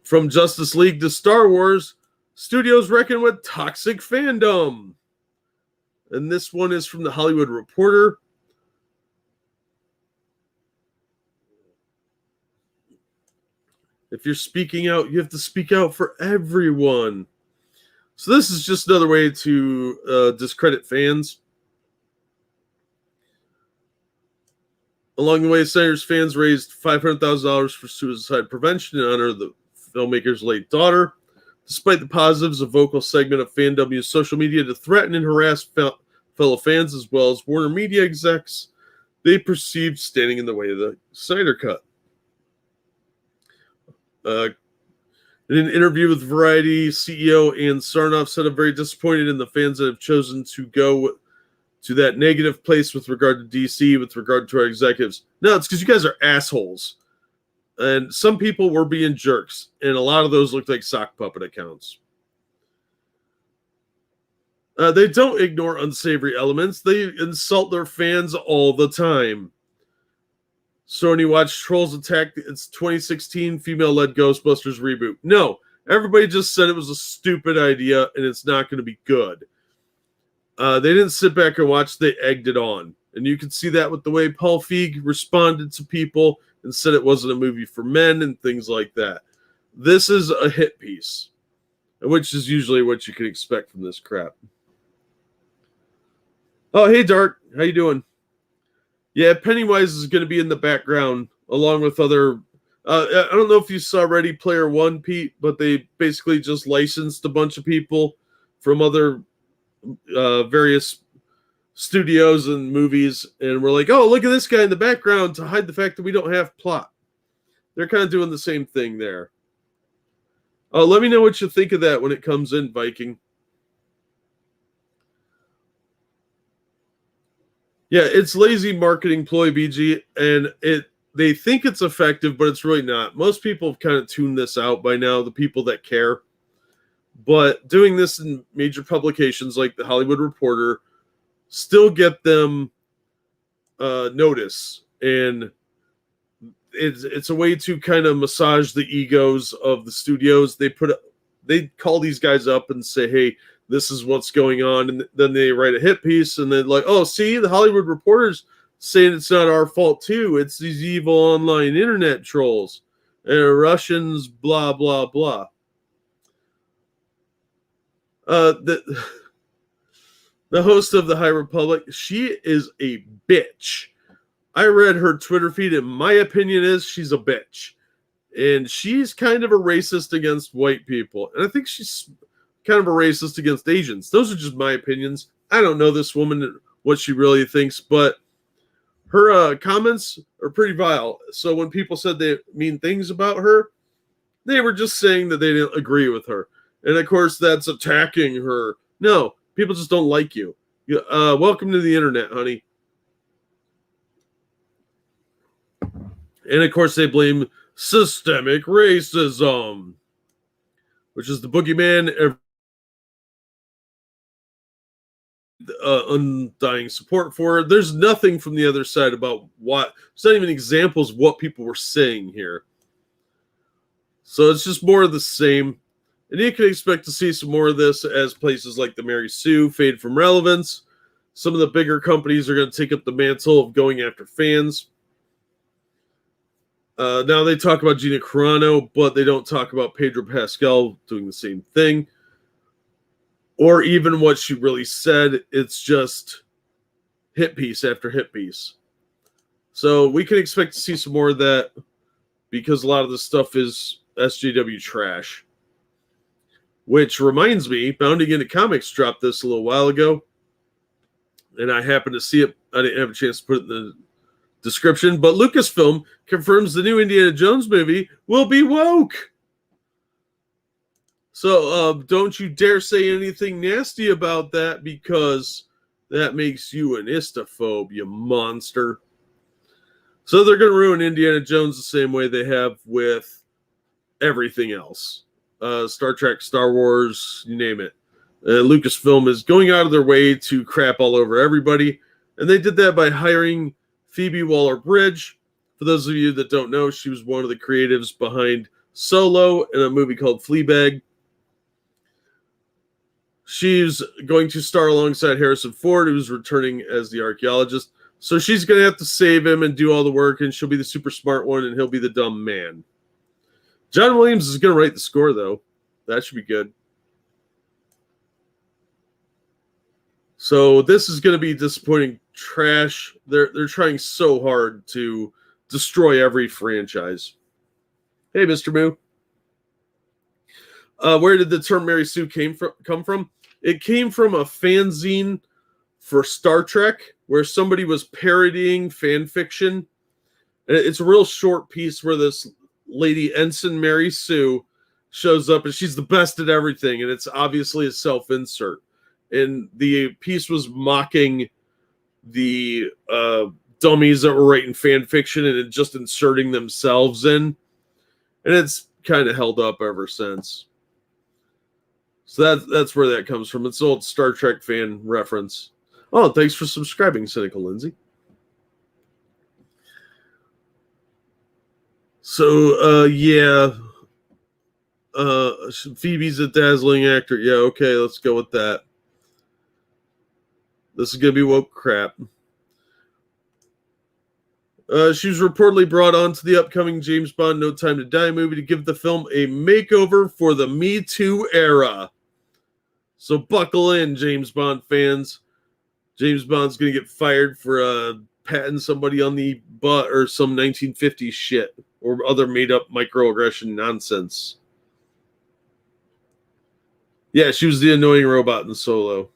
from Justice League to Star Wars, studios reckon with toxic fandom. And this one is from the Hollywood Reporter. If you're speaking out, you have to speak out for everyone. So this is just another way to discredit fans. Along the way, Snyder's fans raised $500,000 for suicide prevention in honor of the filmmaker's late daughter. Despite the positives, a vocal segment of fandom used social media to threaten and harass fellow fans as well as Warner Media execs they perceived standing in the way of the Snyder Cut. In an interview with Variety, CEO Ann Sarnoff said, "I'm very disappointed in the fans that have chosen to go to that negative place with regard to DC, with regard to our executives. No, it's because you guys are assholes. And some people were being jerks, and a lot of those looked like sock puppet accounts." They don't ignore unsavory elements. They insult their fans all the time. Sony watched Trolls Attack its 2016 female-led Ghostbusters reboot. No, everybody just said it was a stupid idea and it's not going to be good. They didn't sit back and watch. They egged it on. And you can see that with the way Paul Feig responded to people and said it wasn't a movie for men and things like that. This is a hit piece, which is usually what you can expect from this crap. Oh, hey, Dark. How you doing? Yeah, Pennywise is going to be in the background along with other... I don't know if you saw Ready Player One, Pete, but they basically just licensed a bunch of people from other various studios and movies, and we're like, oh, look at this guy in the background to hide the fact that we don't have plot. They're kind of doing the same thing there. Let me know what you think of that when it comes in, Viking. Yeah, it's lazy marketing ploy, BG, and they think it's effective, but it's really not. Most people have kind of tuned this out by now, the people that care. But doing this in major publications like the Hollywood Reporter still get them notice. And it's a way to kind of massage the egos of the studios. They call these guys up and say, hey, this is what's going on. And then they write a hit piece and then like, oh, see, the Hollywood Reporter's saying it's not our fault too. It's these evil online internet trolls and Russians, blah, blah, blah. The host of the High Republic, she is a bitch. I read her Twitter feed, and my opinion is she's a bitch. And she's kind of a racist against white people. And I think she's kind of a racist against Asians. Those are just my opinions. I don't know this woman, what she really thinks, but her comments are pretty vile. So when people said they mean things about her, they were just saying that they didn't agree with her. And of course, that's attacking her. No, people just don't like you. Welcome to the internet, honey. And of course, they blame systemic racism, which is the boogeyman. Undying support for it. There's nothing from the other side about what. There's not even examples of what people were saying here. So it's just more of the same. And you can expect to see some more of this as places like the Mary Sue fade from relevance. Some of the bigger companies are going to take up the mantle of going after fans. Now they talk about Gina Carano, but they don't talk about Pedro Pascal doing the same thing. Or even what she really said. It's just hit piece after hit piece. So we can expect to see some more of that because a lot of this stuff is SJW trash. Which reminds me, Bounding Into Comics dropped this a little while ago. And I happened to see it. I didn't have a chance to put it in the description. But Lucasfilm confirms the new Indiana Jones movie will be woke. So don't you dare say anything nasty about that because that makes you an istaphobe, you monster. So they're going to ruin Indiana Jones the same way they have with everything else. Star Trek, Star Wars, you name it. Lucasfilm is going out of their way to crap all over everybody. And they did that by hiring Phoebe Waller-Bridge. For those of you that don't know, she was one of the creatives behind Solo in a movie called Fleabag. She's going to star alongside Harrison Ford, who's returning as the archaeologist. So she's going to have to save him and do all the work, and she'll be the super smart one, and he'll be the dumb man. John Williams is going to write the score, though. That should be good. So this is going to be disappointing trash. They're trying so hard to destroy every franchise. Hey, Mr. Moo. Where did the term Mary Sue come from? It came from a fanzine for Star Trek where somebody was parodying fan fiction. And it's a real short piece where this lady, Ensign Mary Sue, shows up and she's the best at everything. And it's obviously a self-insert. And the piece was mocking the dummies that were writing fan fiction and just inserting themselves in. And it's kind of held up ever since. So that's where that comes from. It's an old Star Trek fan reference. Oh, thanks for subscribing, Cynical Lindsay. So, yeah. Phoebe's a dazzling actor. Yeah, okay, let's go with that. This is going to be woke crap. She was reportedly brought on to the upcoming James Bond No Time to Die movie to give the film a makeover for the Me Too era. So buckle in, James Bond fans. James Bond's going to get fired for patting somebody on the butt or some 1950s shit or other made-up microaggression nonsense. Yeah, she was the annoying robot in Solo.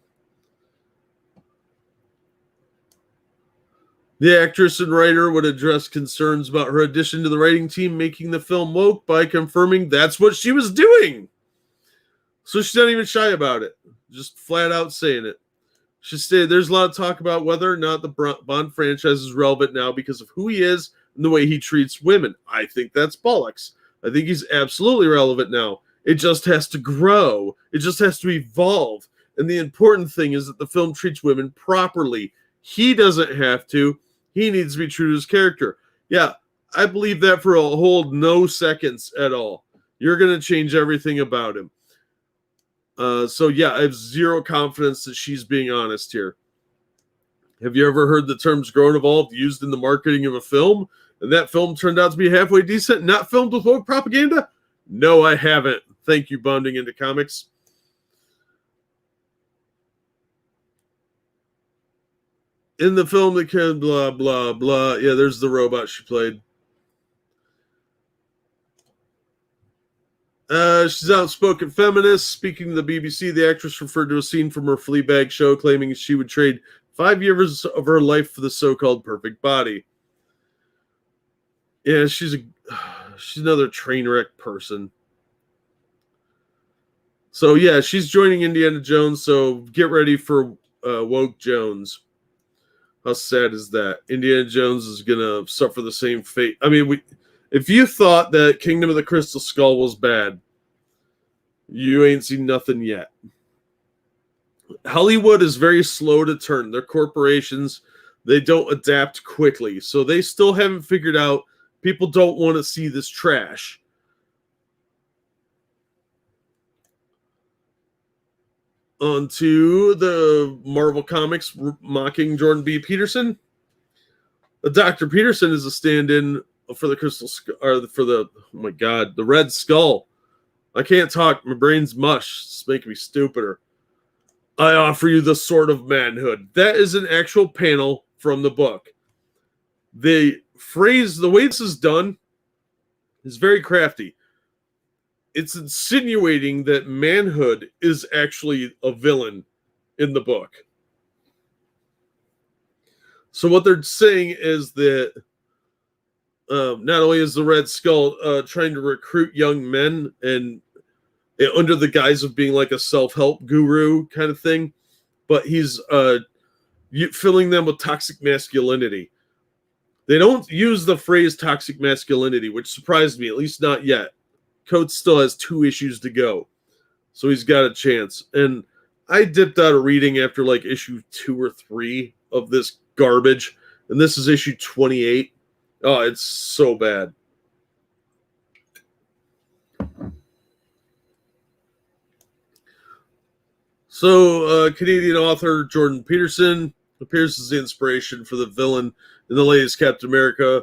The actress and writer would address concerns about her addition to the writing team making the film woke by confirming that's what she was doing. So she's not even shy about it. Just flat out saying it. She stated there's a lot of talk about whether or not the Bond franchise is relevant now because of who he is and the way he treats women. I think that's bollocks. I think he's absolutely relevant now. It just has to grow. It just has to evolve. And the important thing is that the film treats women properly. He doesn't have to. He needs to be true to his character. Yeah, I believe that for a whole no seconds at all. You're going to change everything about him. So yeah, I have zero confidence that she's being honest here. Have you ever heard the terms grow and evolved used in the marketing of a film? And that film turned out to be halfway decent, not filmed with woke propaganda? No, I haven't. Thank you, Bounding Into Comics. In the film that can blah, blah, blah. Yeah, there's the robot she played. She's an outspoken feminist. Speaking to the BBC, the actress referred to a scene from her Fleabag show claiming she would trade 5 years of her life for the so-called perfect body. Yeah, she's another train wreck person. So yeah, she's joining Indiana Jones. So get ready for woke Jones. How sad is that? Indiana Jones is gonna suffer the same fate. I mean, if you thought that Kingdom of the Crystal Skull was bad, you ain't seen nothing yet. Hollywood is very slow to turn. They're corporations. They don't adapt quickly. So they still haven't figured out people don't want to see this trash. On to the Marvel Comics mocking Jordan B. Peterson. Dr. Peterson is a stand-in for the the Red Skull. I can't talk. My brain's mush. It's making me stupider. I offer you the sword of manhood. That is an actual panel from the book. The phrase, the way this is done, is very crafty. It's insinuating that manhood is actually a villain in the book. So what they're saying is that not only is the Red Skull trying to recruit young men and under the guise of being like a self-help guru kind of thing, but he's filling them with toxic masculinity. They don't use the phrase toxic masculinity, which surprised me, at least not yet. Coates still has 2 issues to go, so he's got a chance. And I dipped out of reading after like issue 2 or 3 of this garbage, and this is issue 28. Oh, it's so bad. So, Canadian author Jordan Peterson appears as the inspiration for the villain in the latest Captain America,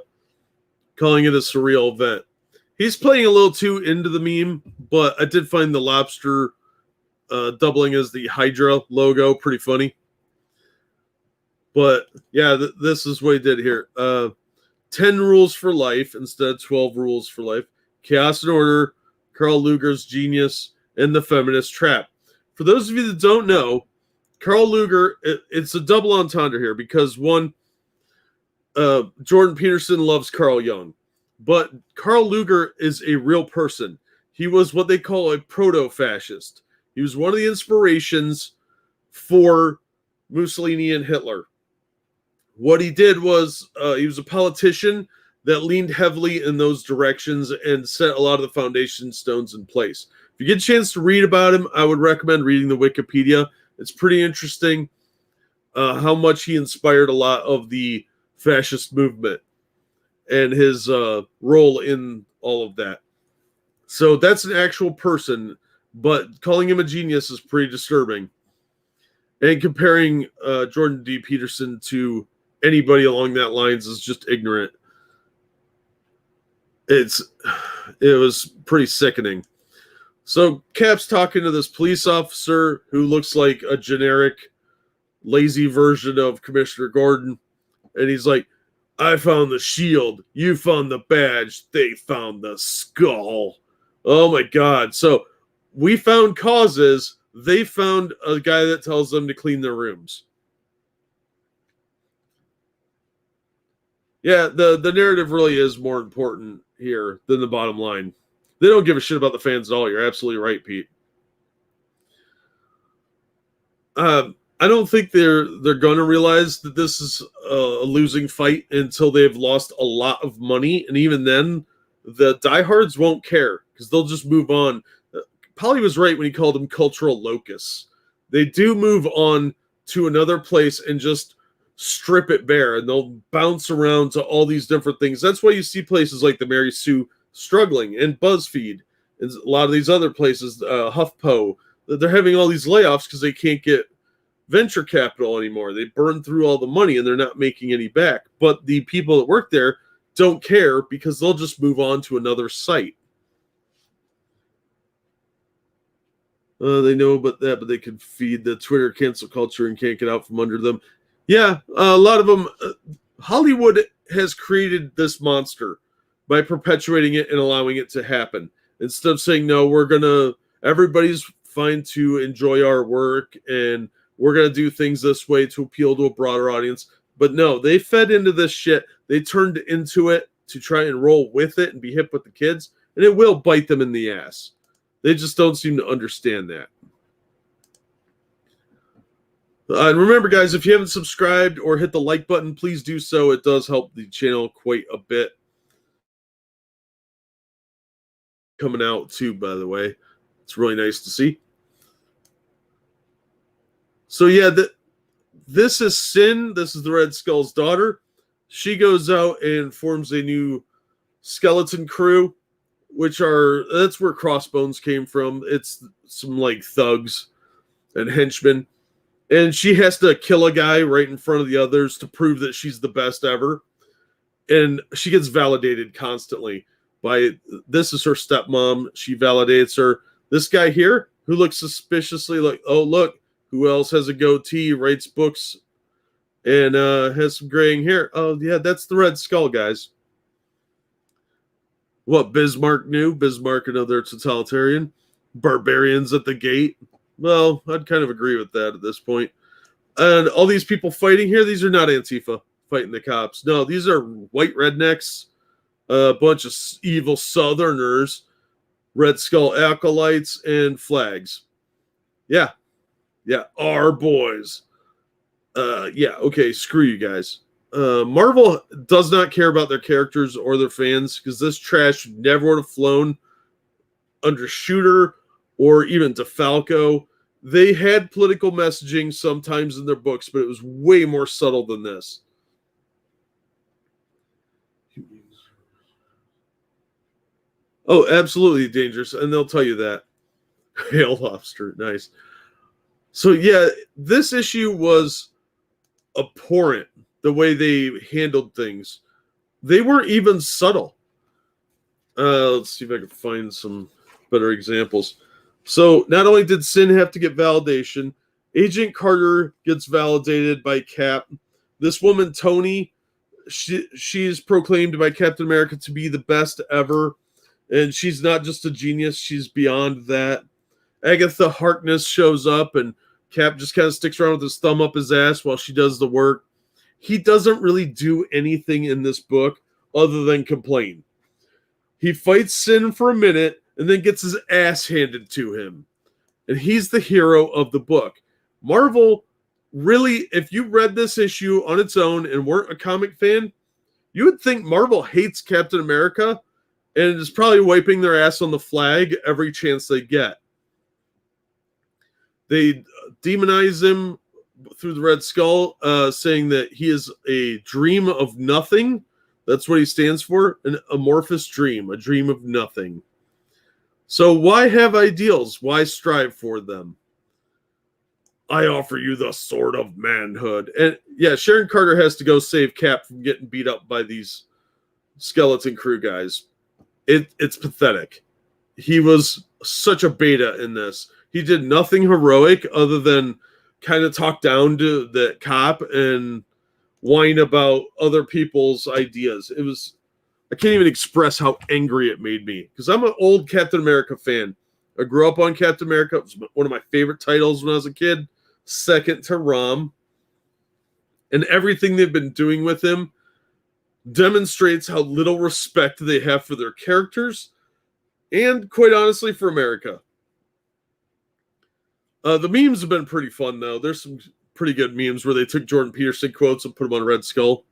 calling it a surreal event. He's playing a little too into the meme, but I did find the lobster doubling as the Hydra logo pretty funny. But yeah, this is what he did here. 10 rules for life instead of 12 rules for life. Chaos and Order, Carl Luger's Genius, and the Feminist Trap. For those of you that don't know, Carl Luger, it's a double entendre here because one, Jordan Peterson loves Carl Jung, but Carl Luger is a real person. He was what they call a proto-fascist. He was one of the inspirations for Mussolini and Hitler. What he did was he was a politician that leaned heavily in those directions and set a lot of the foundation stones in place. If you get a chance to read about him, I would recommend reading the Wikipedia. It's pretty interesting how much he inspired a lot of the fascist movement and his role in all of that. So that's an actual person, but calling him a genius is pretty disturbing. And comparing Jordan D. Peterson to anybody along that lines is just ignorant. It was pretty sickening. So Cap's talking to this police officer who looks like a generic, lazy version of Commissioner Gordon. And he's like, I found the shield. You found the badge. They found the skull. Oh my God. So we found causes. They found a guy that tells them to clean their rooms. Yeah, the narrative really is more important here than the bottom line. They don't give a shit about the fans at all. You're absolutely right, Pete. I don't think they're going to realize that this is a losing fight until they've lost a lot of money, and even then, the diehards won't care because they'll just move on. Polly was right when he called them cultural locusts. They do move on to another place and just strip it bare, and they'll bounce around to all these different things. That's why you see places like the Mary Sue struggling, and BuzzFeed, and a lot of these other places, HuffPo, they're having all these layoffs because they can't get venture capital anymore. They burn through all the money and they're not making any back. But the people that work there don't care because they'll just move on to another site. They know about that, but they can feed the Twitter cancel culture and can't get out from under them. Yeah, a lot of them. Hollywood has created this monster by perpetuating it and allowing it to happen. Instead of saying, no, everybody's fine to enjoy our work and we're going to do things this way to appeal to a broader audience. But no, they fed into this shit. They turned into it to try and roll with it and be hip with the kids, and it will bite them in the ass. They just don't seem to understand that. And remember, guys, if you haven't subscribed or hit the like button, please do so. It does help the channel quite a bit. Coming out, too, by the way. It's really nice to see. So, yeah, this is Sin. This is the Red Skull's daughter. She goes out and forms a new skeleton crew, that's where Crossbones came from. It's some, like, thugs and henchmen. And she has to kill a guy right in front of the others to prove that she's the best ever. And she gets validated constantly by, this is her stepmom. She validates her. This guy here, who looks suspiciously like, oh, look, who else has a goatee, writes books, and has some graying hair? Oh, yeah, that's the Red Skull, guys. What Bismarck knew? Bismarck, another totalitarian. Barbarians at the gate. Well, I'd kind of agree with that at this point. And all these people fighting here, these are not Antifa fighting the cops. No, these are white rednecks, a bunch of evil Southerners, Red Skull acolytes, and flags. Yeah, our boys. Yeah, okay, screw you guys. Marvel does not care about their characters or their fans, because this trash never would have flown under Shooter or even DeFalco. They had political messaging sometimes in their books, but it was way more subtle than this. Oh, absolutely dangerous, and they'll tell you that. Hail Lobster, nice. So yeah, this issue was abhorrent, the way they handled things. They weren't even subtle. Let's see if I can find some better examples. So not only did Sin have to get validation, Agent Carter gets validated by Cap. This woman, Tony, she's proclaimed by Captain America to be the best ever. And she's not just a genius, she's beyond that. Agatha Harkness shows up, and Cap just kind of sticks around with his thumb up his ass while she does the work. He doesn't really do anything in this book other than complain. He fights Sin for a minute and then gets his ass handed to him. And he's the hero of the book. Marvel, really, if you read this issue on its own and weren't a comic fan, you would think Marvel hates Captain America and is probably wiping their ass on the flag every chance they get. They demonize him through the Red Skull, saying that he is a dream of nothing. That's what he stands for, an amorphous dream, a dream of nothing. So why have ideals? Why strive for them? I offer you the sword of manhood. And yeah, Sharon Carter has to go save Cap from getting beat up by these skeleton crew guys. It's pathetic. He was such a beta in this. He did nothing heroic other than kind of talk down to the cop and whine about other people's ideas. I can't even express how angry it made me, because I'm an old Captain America fan. I grew up on Captain America. It was one of my favorite titles when I was a kid, second to Rom. And everything they've been doing with him demonstrates how little respect they have for their characters and, quite honestly, for America. The memes have been pretty fun, though. There's some pretty good memes where they took Jordan Peterson quotes and put them on Red Skull.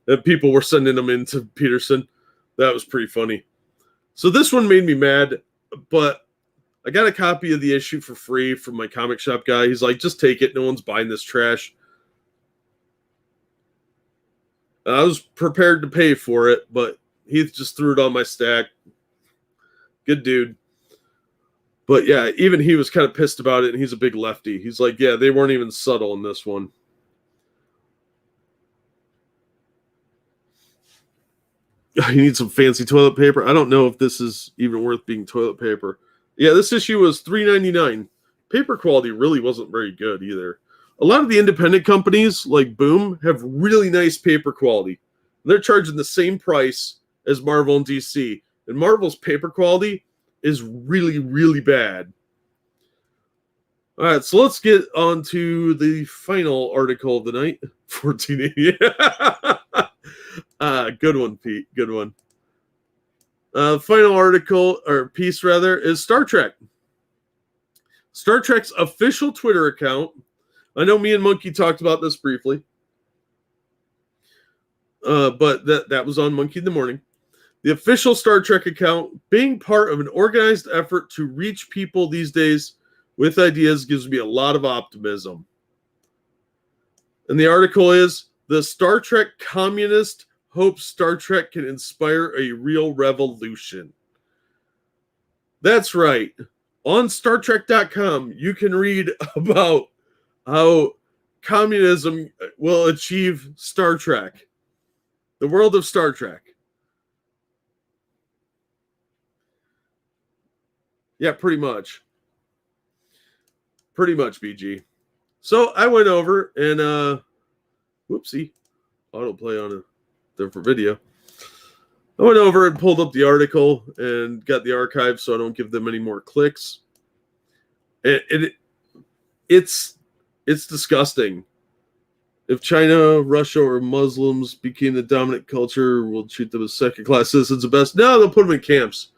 And people were sending them into Peterson. That was pretty funny. So this one made me mad, but I got a copy of the issue for free from my comic shop guy. He's like, just take it. No one's buying this trash. I was prepared to pay for it, but he just threw it on my stack. Good dude. But yeah, even he was kind of pissed about it, and he's a big lefty. He's like, yeah, they weren't even subtle in this one. You need some fancy toilet paper. I don't know if this is even worth being toilet paper. Yeah, this issue was $3.99. Paper quality really wasn't very good either. A lot of the independent companies like Boom have really nice paper quality. They're charging the same price as Marvel and DC. And Marvel's paper quality is really, really bad. All right, so let's get on to the final article of the night. 1480. Good one, Pete. Good one. Final article, or piece rather, is Star Trek. Star Trek's official Twitter account. I know me and Monkey talked about this briefly. But that was on Monkey in the Morning. The official Star Trek account, being part of an organized effort to reach people these days with ideas, gives me a lot of optimism. And the article is, the Star Trek communist hopes Star Trek can inspire a real revolution. That's right. On StarTrek.com, you can read about how communism will achieve Star Trek. The world of Star Trek. Yeah, pretty much. Pretty much, BG. So I went over and, whoopsie, autoplay on a different video. I went over and pulled up the article and got the archive so I don't give them any more clicks. It's disgusting. If China, Russia, or Muslims became the dominant culture, we'll treat them as second-class citizens at best. No, they'll put them in camps,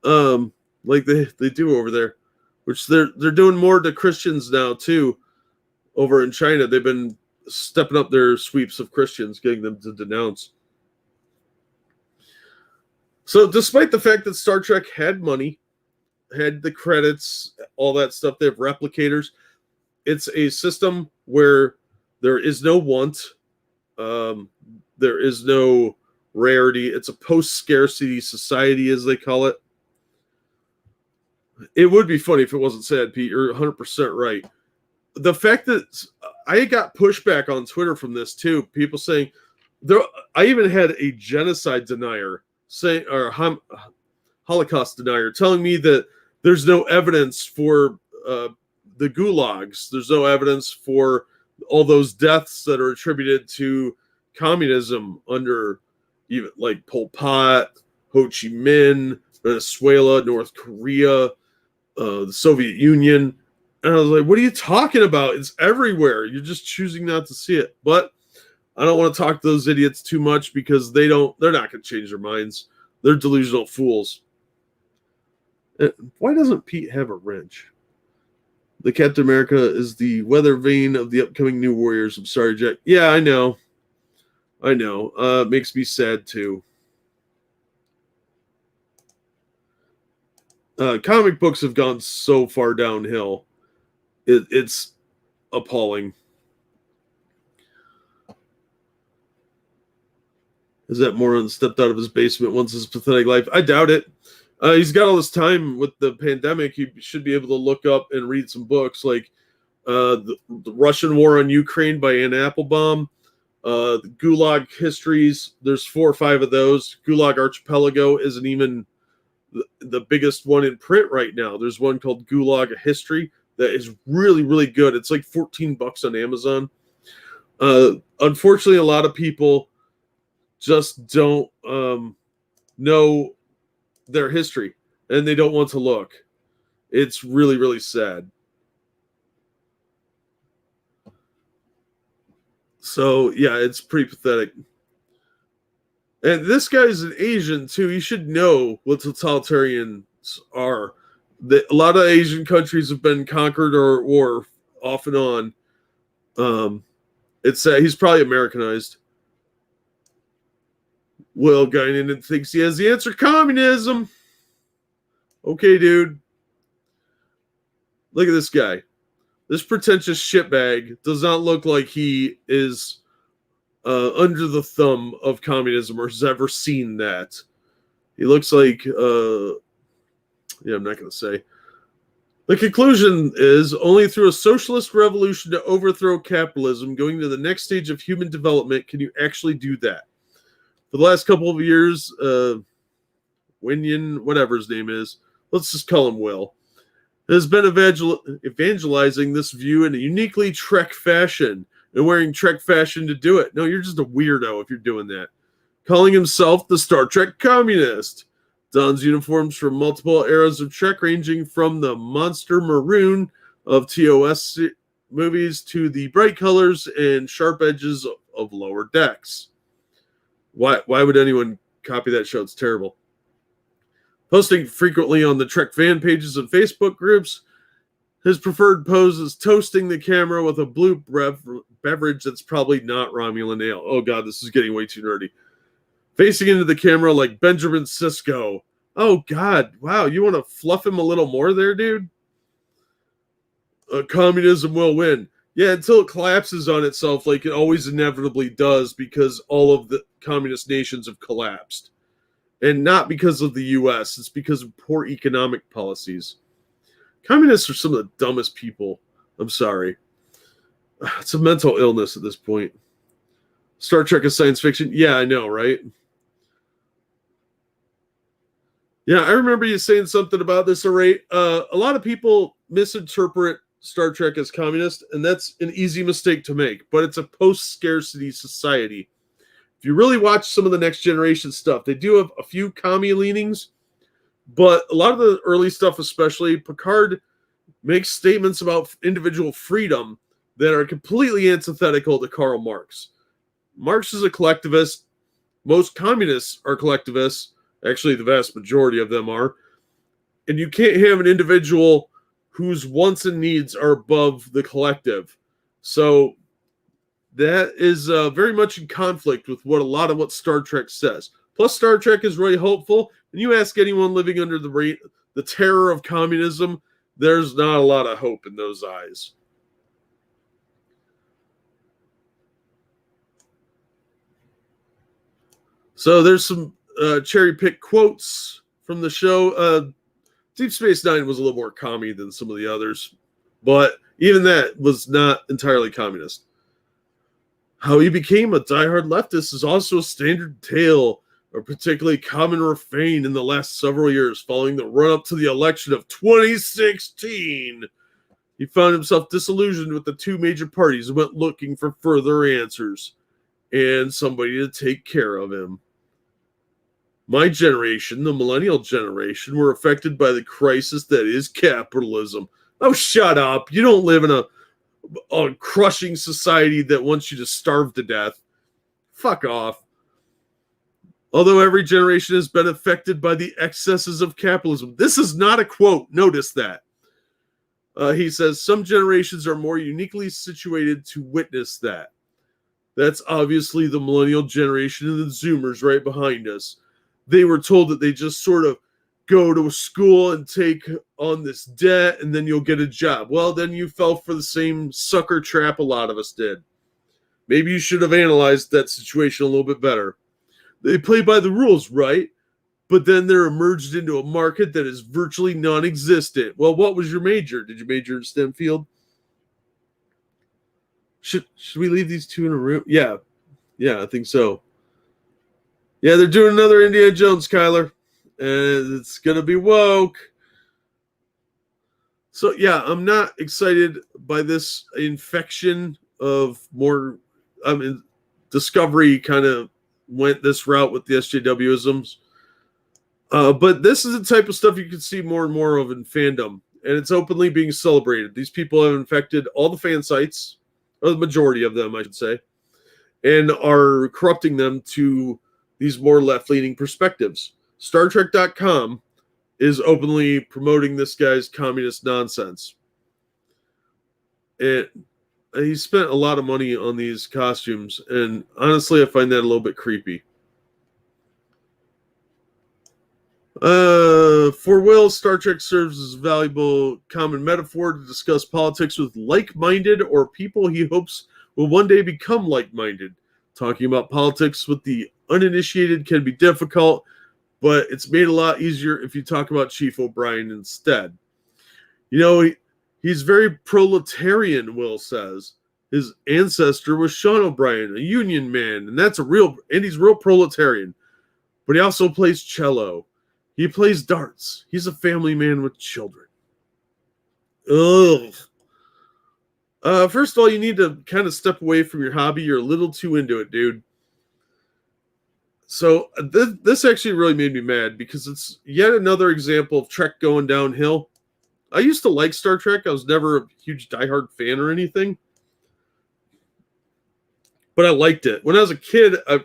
like they do over there, which they're doing more to Christians now too. Over in China, they've been stepping up their sweeps of Christians, getting them to denounce. So, despite the fact that Star Trek had money, had the credits, all that stuff, they have replicators. It's a system where there is no want. There is no rarity. It's a post-scarcity society, as they call it. It would be funny if it wasn't sad, Pete. You're 100% right. The fact that I got pushback on Twitter from this, too. People saying, I even had a genocide denier, or Holocaust denier, telling me that there's no evidence for the gulags. There's no evidence for all those deaths that are attributed to communism under even like Pol Pot, Ho Chi Minh, Venezuela, North Korea, the Soviet Union. And I was like, what are you talking about? It's everywhere. You're just choosing not to see it. But I don't want to talk to those idiots too much because they're not going to change their minds. They're delusional fools. Why doesn't Pete have a wrench? The Captain America is the weather vane of the upcoming New Warriors. I'm sorry, Jack. Yeah, I know. It makes me sad, too. Comic books have gone so far downhill. It's appalling. Is that moron stepped out of his basement once his pathetic life? I doubt it. He's got all this time with the pandemic. He should be able to look up and read some books like the Russian War on Ukraine by Anne Applebaum, the Gulag Histories. There's 4 or 5 of those. Gulag Archipelago isn't even the biggest one in print right now. There's one called Gulag: A History that is really, really good. It's like $14 on Amazon. Unfortunately, a lot of people just don't know their history, and they don't want to look. It's really, really sad. So, yeah, it's pretty pathetic. And this guy's an Asian, too. He should know what totalitarians are. A lot of Asian countries have been conquered or off and on. He's probably Americanized. Will Guinan thinks he has the answer. Communism. Okay, dude. Look at this guy. This pretentious shitbag does not look like he is under the thumb of communism or has ever seen that. He looks like, I'm not going to say. The conclusion is only through a socialist revolution to overthrow capitalism, going to the next stage of human development, can you actually do that. For the last couple of years, Winion, whatever his name is, let's just call him Will, has been evangelizing this view in a uniquely Trek fashion and wearing Trek fashion to do it. No, you're just a weirdo if you're doing that. Calling himself the Star Trek communist. Dons uniforms from multiple eras of Trek, ranging from the monster maroon of TOS movies to the bright colors and sharp edges of Lower Decks. Why would anyone copy that show? It's terrible. Posting frequently on the Trek fan pages and Facebook groups, his preferred pose is toasting the camera with a blue beverage that's probably not Romulan ale. Oh god, this is getting way too nerdy. Facing into the camera like Benjamin Sisko. Oh god, wow, you want to fluff him a little more there, dude? Communism will win. Yeah, until it collapses on itself like it always inevitably does, because all of the communist nations have collapsed. And not because of the U.S., it's because of poor economic policies. Communists are some of the dumbest people. I'm sorry. It's a mental illness at this point. Star Trek is science fiction? Yeah, I know, right? Yeah, I remember you saying something about this, Array. A lot of people misinterpret Star Trek as communist, and that's an easy mistake to make, but it's a post-scarcity society. If you really watch some of the Next Generation stuff, they do have a few commie leanings, but a lot of the early stuff, especially, Picard makes statements about individual freedom that are completely antithetical to Karl Marx. Marx is a collectivist. Most communists are collectivists. Actually, the vast majority of them are. And you can't have an individual whose wants and needs are above the collective. So that is very much in conflict with what a lot of what Star Trek says. Plus, Star Trek is really hopeful. And you ask anyone living under the terror of communism, there's not a lot of hope in those eyes. So there's some cherry-pick quotes from the show. Deep Space Nine was a little more commie than some of the others, but even that was not entirely communist. How he became a diehard leftist is also a standard tale, a particularly common refrain in the last several years following the run-up to the election of 2016. He found himself disillusioned with the two major parties and went looking for further answers and somebody to take care of him. My generation, the millennial generation, were affected by the crisis that is capitalism. Oh, shut up. You don't live in a crushing society that wants you to starve to death. Fuck off. Although every generation has been affected by the excesses of capitalism. This is not a quote. Notice that. He says, some generations are more uniquely situated to witness that. That's obviously the millennial generation and the Zoomers right behind us. They were told that they just sort of go to a school and take on this debt and then you'll get a job. Well, then you fell for the same sucker trap a lot of us did. Maybe you should have analyzed that situation a little bit better. They play by the rules, right? But then they're emerged into a market that is virtually non-existent. Well, what was your major? Did you major in STEM field? Should we leave these two in a room? Yeah, I think so. Yeah, they're doing another Indiana Jones, Kyler. And it's going to be woke. So, yeah, I'm not excited by this infection of more... Discovery kind of went this route with the SJWisms. But this is the type of stuff you can see more and more of in fandom. And it's openly being celebrated. These people have infected all the fan sites, or the majority of them, I should say, and are corrupting them to these more left-leaning perspectives. StarTrek.com is openly promoting this guy's communist nonsense. And he spent a lot of money on these costumes, and honestly, I find that a little bit creepy. For Will, Star Trek serves as a valuable common metaphor to discuss politics with like-minded or people he hopes will one day become like-minded. Talking about politics with the uninitiated can be difficult, but it's made a lot easier if you talk about Chief O'Brien instead. You know, he's very proletarian, Will says. His ancestor was Sean O'Brien, a union man, and he's real proletarian. But he also plays cello. He plays darts. He's a family man with children. Ugh. First of all, you need to kind of step away from your hobby. You're a little too into it, dude. So this actually really made me mad because it's yet another example of Trek going downhill. I used to like Star Trek. I was never a huge diehard fan or anything, but I liked it. When I was a kid, I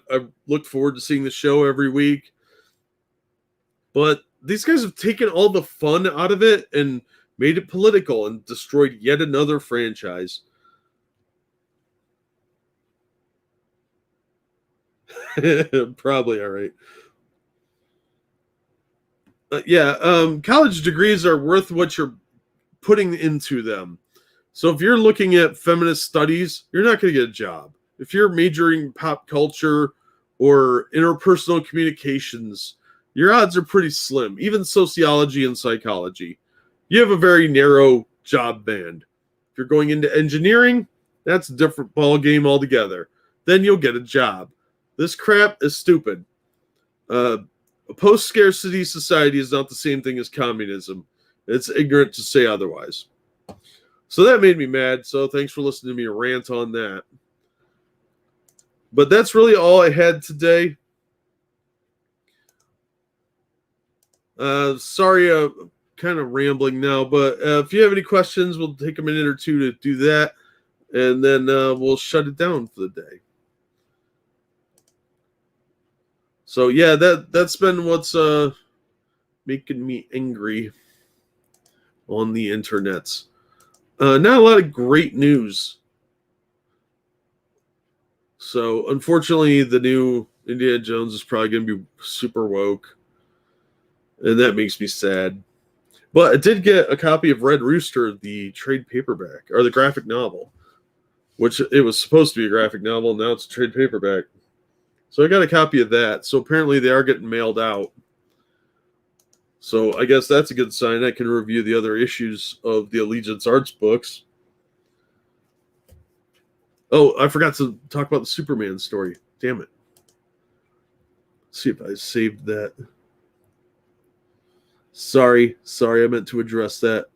looked forward to seeing the show every week. But these guys have taken all the fun out of it and made it political and destroyed yet another franchise. Probably all right. College degrees are worth what you're putting into them. So if you're looking at feminist studies, you're not going to get a job. If you're majoring in pop culture or interpersonal communications, your odds are pretty slim. Even sociology and psychology, you have a very narrow job band. If you're going into engineering, that's a different ball game altogether. Then you'll get a job. This crap is stupid. A post-scarcity society is not the same thing as communism. It's ignorant to say otherwise. So that made me mad. So thanks for listening to me rant on that. But that's really all I had today. Sorry, kind of rambling now, but if you have any questions, we'll take a minute or two to do that, and then we'll shut it down for the day. So yeah, that's been what's making me angry on the internets. Not a lot of great news. So unfortunately, the new Indiana Jones is probably going to be super woke, and that makes me sad. But I did get a copy of Red Rooster, the trade paperback, or the graphic novel, which it was supposed to be a graphic novel, and now it's a trade paperback. So I got a copy of that. So apparently they are getting mailed out. So I guess that's a good sign. I can review the other issues of the Allegiance Arts books. Oh, I forgot to talk about the Superman story. Damn it. Let's see if I saved that. Sorry, I meant to address that.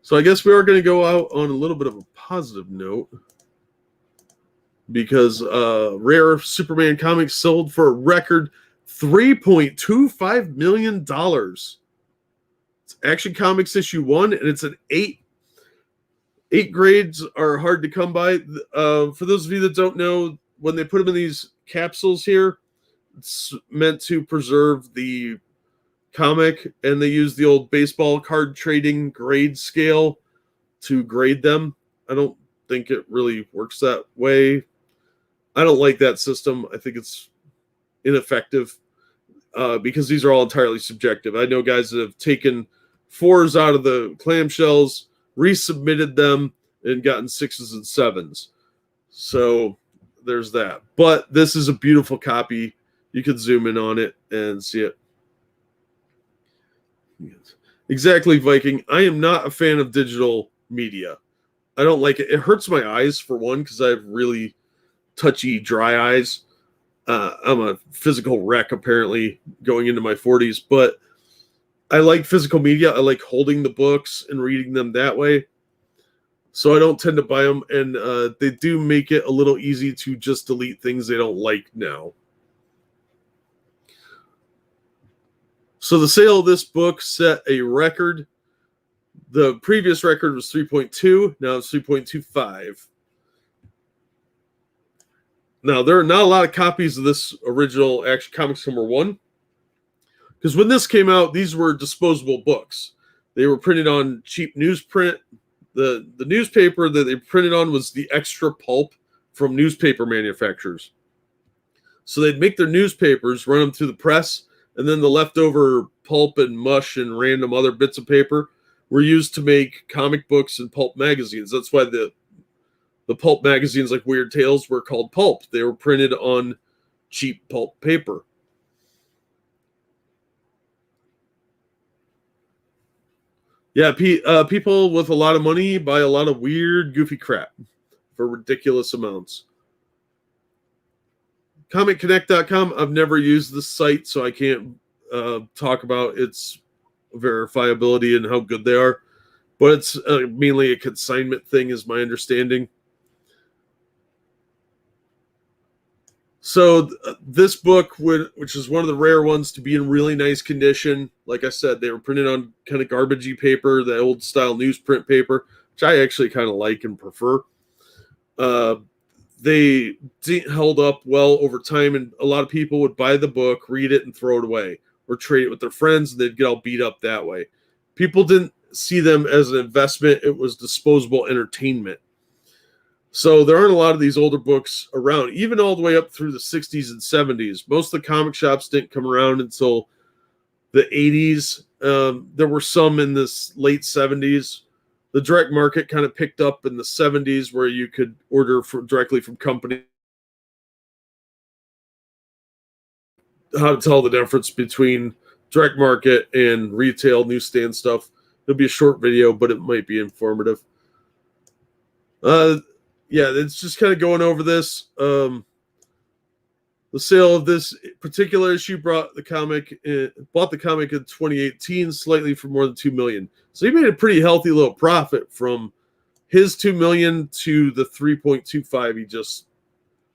So I guess we are going to go out on a little bit of a positive note, because Rare Superman comics sold for a record $3.25 million. It's Action Comics issue 1, and it's an 8. 8 grades are hard to come by. For those of you that don't know, when they put them in these capsules here, it's meant to preserve the comic, and they use the old baseball card trading grade scale to grade them. I don't think it really works that way. I don't like that system. I think it's ineffective because these are all entirely subjective. I know guys that have taken 4s out of the clamshells, resubmitted them, and gotten 6s and 7s. So there's that. But this is a beautiful copy. You can zoom in on it and see it. Exactly, Viking. I am not a fan of digital media. I don't like it. It hurts my eyes, for one, because I have really touchy, dry eyes. I'm a physical wreck, apparently, going into my 40s. But I like physical media. I like holding the books and reading them that way. So I don't tend to buy them. And they do make it a little easy to just delete things they don't like now. So the sale of this book set a record. The previous record was 3.2. Now it's 3.25. Now, there are not a lot of copies of this original Action Comics number 1. Because when this came out, these were disposable books. They were printed on cheap newsprint. The newspaper that they printed on was the extra pulp from newspaper manufacturers. So they'd make their newspapers, run them through the press, and then the leftover pulp and mush and random other bits of paper were used to make comic books and pulp magazines. That's why the pulp magazines like Weird Tales were called pulp. They were printed on cheap pulp paper. Yeah, people with a lot of money buy a lot of weird, goofy crap for ridiculous amounts. ComicConnect.com, I've never used this site, so I can't talk about its verifiability and how good they are, but it's mainly a consignment thing, is my understanding. So this book, which is one of the rare ones to be in really nice condition, like I said, they were printed on kind of garbagey paper, the old style newsprint paper, which I actually kind of like and prefer. They held up well over time, and a lot of people would buy the book, read it, and throw it away, or trade it with their friends, and they'd get all beat up that way. People didn't see them as an investment. It was disposable entertainment. So there aren't a lot of these older books around, even all the way up through the 60s and 70s. Most of the comic shops didn't come around until the 80s. There were some in the late 70s. The direct market kind of picked up in the 70s, where you could order directly from company. How to tell the difference between direct market and retail newsstand stuff. It'll be a short video, but it might be informative. Yeah, it's just kind of going over this. The sale of this particular issue bought the comic in 2018, slightly for more than $2 million. So he made a pretty healthy little profit from his $2 million to the 3.25 he just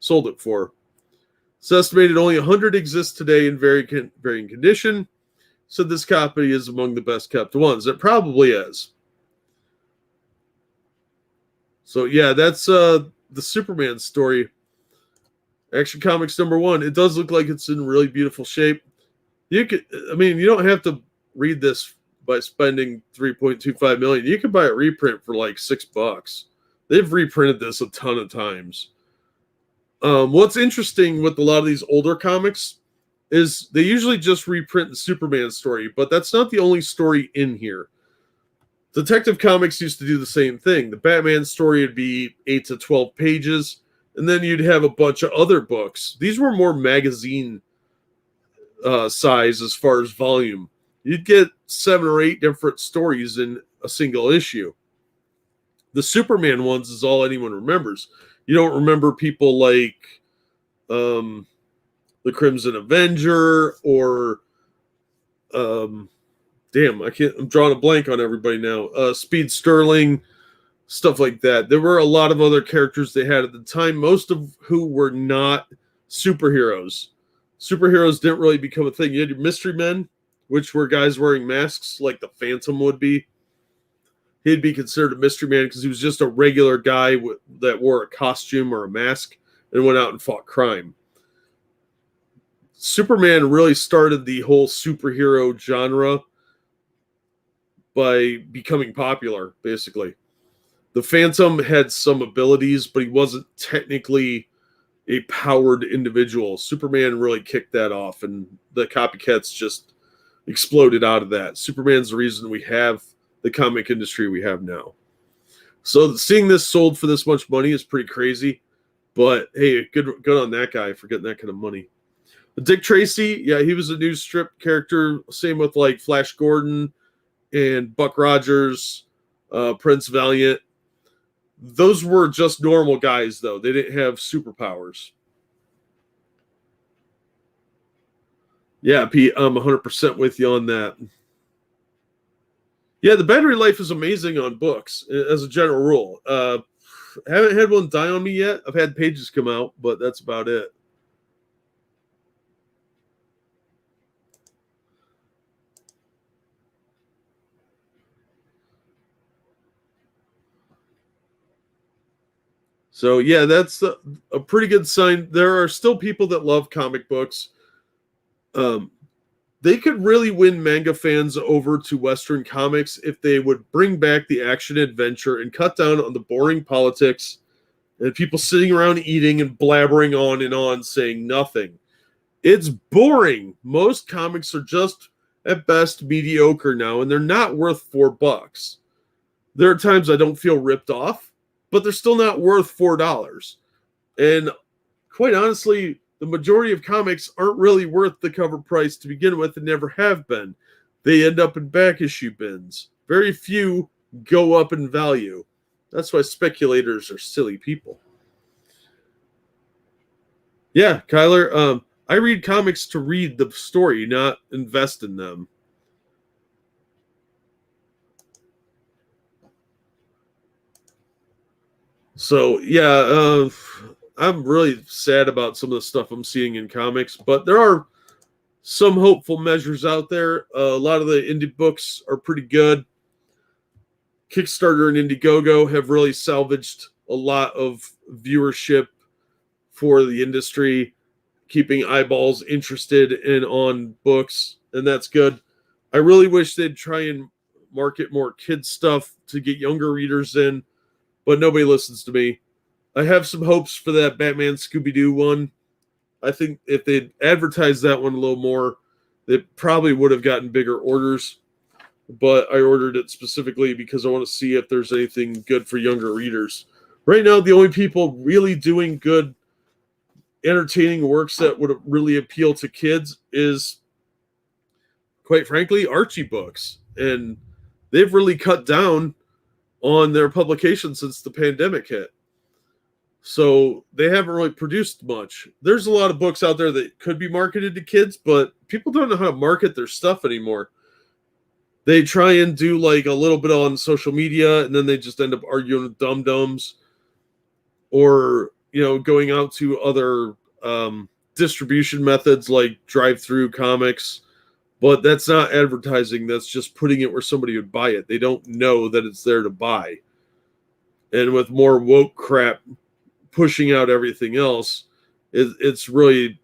sold it for. It's estimated only 100 exist today in varying condition. So this copy is among the best kept ones. It probably is. So yeah, that's the Superman story. Action Comics #1. It does look like it's in really beautiful shape. You don't have to read this by spending $3.25 million. You could buy a reprint for like $6. They've reprinted this a ton of times. What's interesting with a lot of these older comics is they usually just reprint the Superman story, but that's not the only story in here. Detective Comics used to do the same thing. The Batman story would be 8 to 12 pages, and then you'd have a bunch of other books. These were more magazine size as far as volume. You'd get 7 or 8 different stories in a single issue. The Superman ones is all anyone remembers. You don't remember people like the Crimson Avenger or I'm drawing a blank on everybody now. Speed Sterling, stuff like that. There were a lot of other characters they had at the time, most of who were not superheroes. Superheroes didn't really become a thing. You had your mystery men, which were guys wearing masks like the Phantom would be. He'd be considered a mystery man because he was just a regular guy that wore a costume or a mask and went out and fought crime. Superman really started the whole superhero genre by becoming popular, basically. The Phantom had some abilities, but he wasn't technically a powered individual. Superman really kicked that off, and the copycats just exploded out of that. Superman's the reason we have the comic industry we have now. So seeing this sold for this much money is pretty crazy, but hey, good on that guy for getting that kind of money. Dick Tracy, yeah, he was a new strip character. Same with like Flash Gordon and Buck Rogers, Prince Valiant. Those were just normal guys, though. They didn't have superpowers. Yeah, Pete, I'm 100% with you on that. Yeah, the battery life is amazing on books, as a general rule. Haven't had one die on me yet. I've had pages come out, but that's about it. So yeah, that's a pretty good sign. There are still people that love comic books. They could really win manga fans over to Western comics if they would bring back the action adventure and cut down on the boring politics and people sitting around eating and blabbering on and on saying nothing. It's boring. Most comics are just at best mediocre now, and they're not worth $4. There are times I don't feel ripped off, but they're still not worth $4. And quite honestly, the majority of comics aren't really worth the cover price to begin with and never have been. They end up in back issue bins. Very few go up in value. That's why speculators are silly people. Yeah, Kyler, I read comics to read the story, not invest in them. So yeah, I'm really sad about some of the stuff I'm seeing in comics, but there are some hopeful measures out there. A lot of the indie books are pretty good. Kickstarter and Indiegogo have really salvaged a lot of viewership for the industry, keeping eyeballs interested in on books, and that's good. I really wish they'd try and market more kids stuff to get younger readers in, but nobody listens to me. I have some hopes for that Batman Scooby-Doo one. I think if they'd advertised that one a little more, they probably would have gotten bigger orders. But I ordered it specifically because I want to see if there's anything good for younger readers. Right now, the only people really doing good, entertaining works that would really appeal to kids is, quite frankly, Archie books. And they've really cut down on their publication since the pandemic hit. So they haven't really produced much. There's a lot of books out there that could be marketed to kids, but people don't know how to market their stuff anymore. They try and do like a little bit on social media, and then they just end up arguing with dum-dums, or going out to other distribution methods like drive-through comics. But that's not advertising. That's just putting it where somebody would buy it. They don't know that it's there to buy. And with more woke crap pushing out everything else, it's really,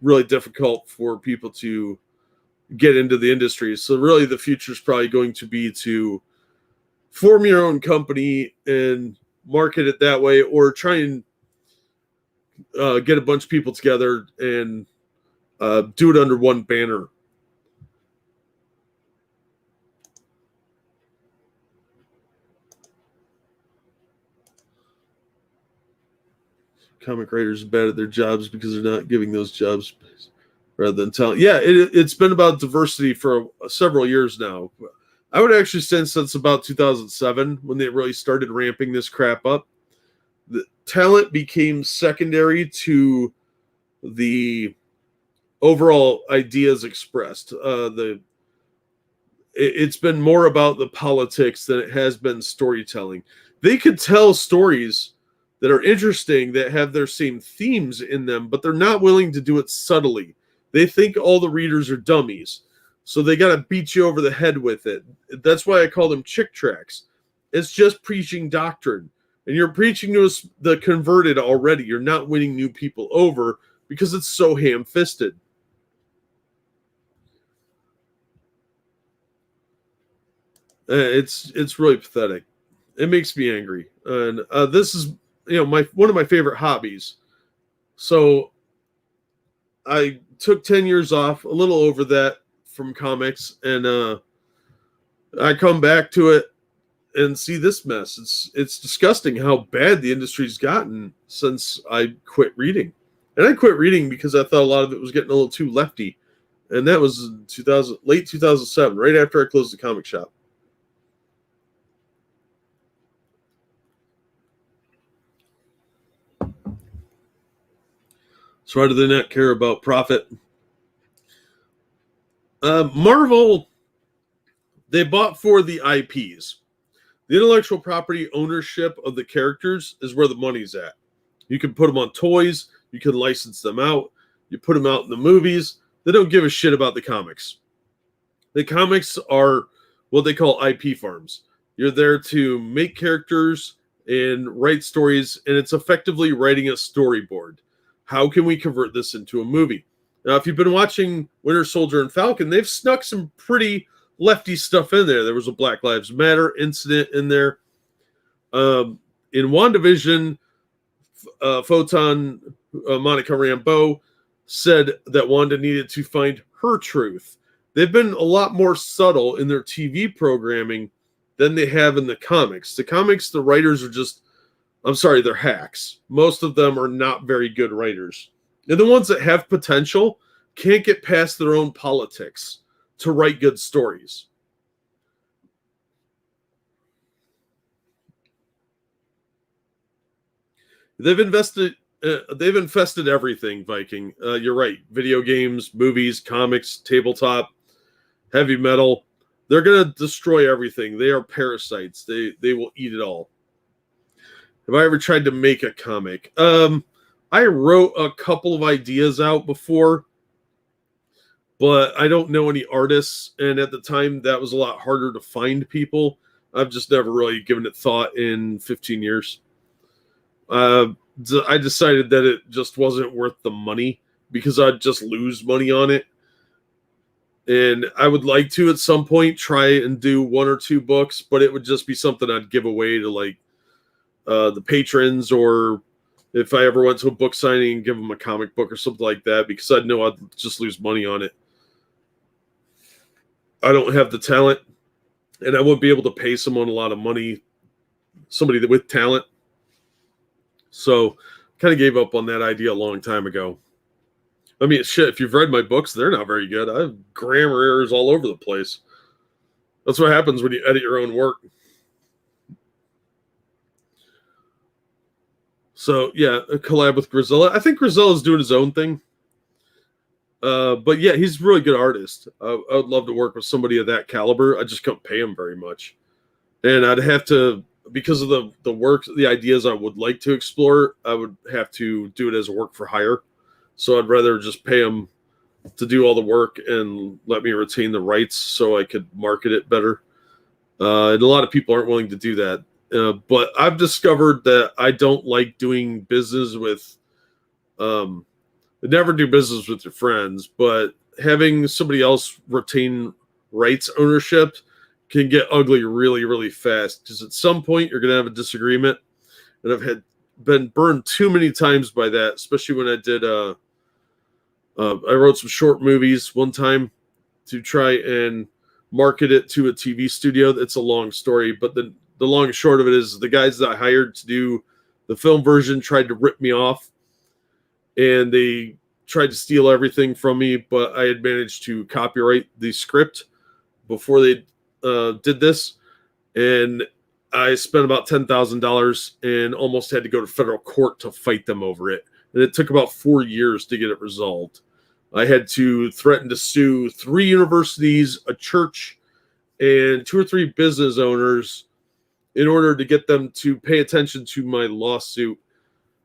really difficult for people to get into the industry. So really the future is probably going to be to form your own company and market it that way, or try and get a bunch of people together and do it under one banner. Comic writers are bad at their jobs because they're not giving those jobs rather than talent. Yeah, it's been about diversity for several years now. I would actually say since about 2007, when they really started ramping this crap up, the talent became secondary to the overall ideas expressed. It's been more about the politics than it has been storytelling. They could tell stories that are interesting, that have their same themes in them, but they're not willing to do it subtly. They think all the readers are dummies, so they got to beat you over the head with it. That's why I call them chick tracts. It's just preaching doctrine, and you're preaching to the converted already. You're not winning new people over because it's so ham-fisted. It's really pathetic. It makes me angry, and this is one of my favorite hobbies. So I took 10 years off, a little over that, from comics, and I come back to it and see this mess. It's disgusting how bad the industry's gotten since I quit reading. And I quit reading because I thought a lot of it was getting a little too lefty. And that was in late 2007, right after I closed the comic shop. So why do they not care about profit? Marvel, they bought for the IPs. The intellectual property ownership of the characters is where the money's at. You can put them on toys. You can license them out. You put them out in the movies. They don't give a shit about the comics. The comics are what they call IP farms. You're there to make characters and write stories, and it's effectively writing a storyboard. How can we convert this into a movie? Now, if you've been watching Winter Soldier and Falcon, they've snuck some pretty lefty stuff in there. There was a Black Lives Matter incident in there. In WandaVision, Photon Monica Rambeau said that Wanda needed to find her truth. They've been a lot more subtle in their TV programming than they have in the comics. The comics, the writers are just, they're hacks. Most of them are not very good writers. And the ones that have potential can't get past their own politics to write good stories. They've invested they've infested everything, Viking. You're right. Video games, movies, comics, tabletop, heavy metal. They're going to destroy everything. They are parasites. They will eat it all. Have I ever tried to make a comic? I wrote a couple of ideas out before, but I don't know any artists. And at the time, that was a lot harder to find people. I've just never really given it thought in 15 years. I decided that it just wasn't worth the money because I'd just lose money on it. And I would like to at some point try and do 1 or 2 books, but it would just be something I'd give away to like the patrons, or if I ever went to a book signing and give them a comic book or something like that, because I'd know I'd just lose money on it. I don't have the talent, and I wouldn't be able to pay someone a lot of money, somebody that with talent. So kind of gave up on that idea a long time ago. I mean, shit, if you've read my books, they're not very good. I have grammar errors all over the place. That's what happens when you edit your own work. So, yeah, a collab with Grisella. I think Grisella's doing his own thing. But, yeah, he's a really good artist. I would love to work with somebody of that caliber. I just couldn't pay him very much. And I'd have to, because of the work, the ideas I would like to explore, I would have to do it as a work for hire. So I'd rather just pay him to do all the work and let me retain the rights so I could market it better. And a lot of people aren't willing to do that. But I've discovered that I don't like doing business with, never do business with your friends, but having somebody else retain rights ownership can get ugly really, really fast. Because at some point you're going to have a disagreement. And I've been burned too many times by that, especially when I did, I wrote some short movies one time to try and market it to a TV studio. It's a long story, but the long and short of it is the guys that I hired to do the film version tried to rip me off, and they tried to steal everything from me, but I had managed to copyright the script before they did this, and I spent about $10,000 and almost had to go to federal court to fight them over it. And it took about 4 years to get it resolved. I had to threaten to sue 3 universities, a church, and 2 or 3 business owners in order to get them to pay attention to my lawsuit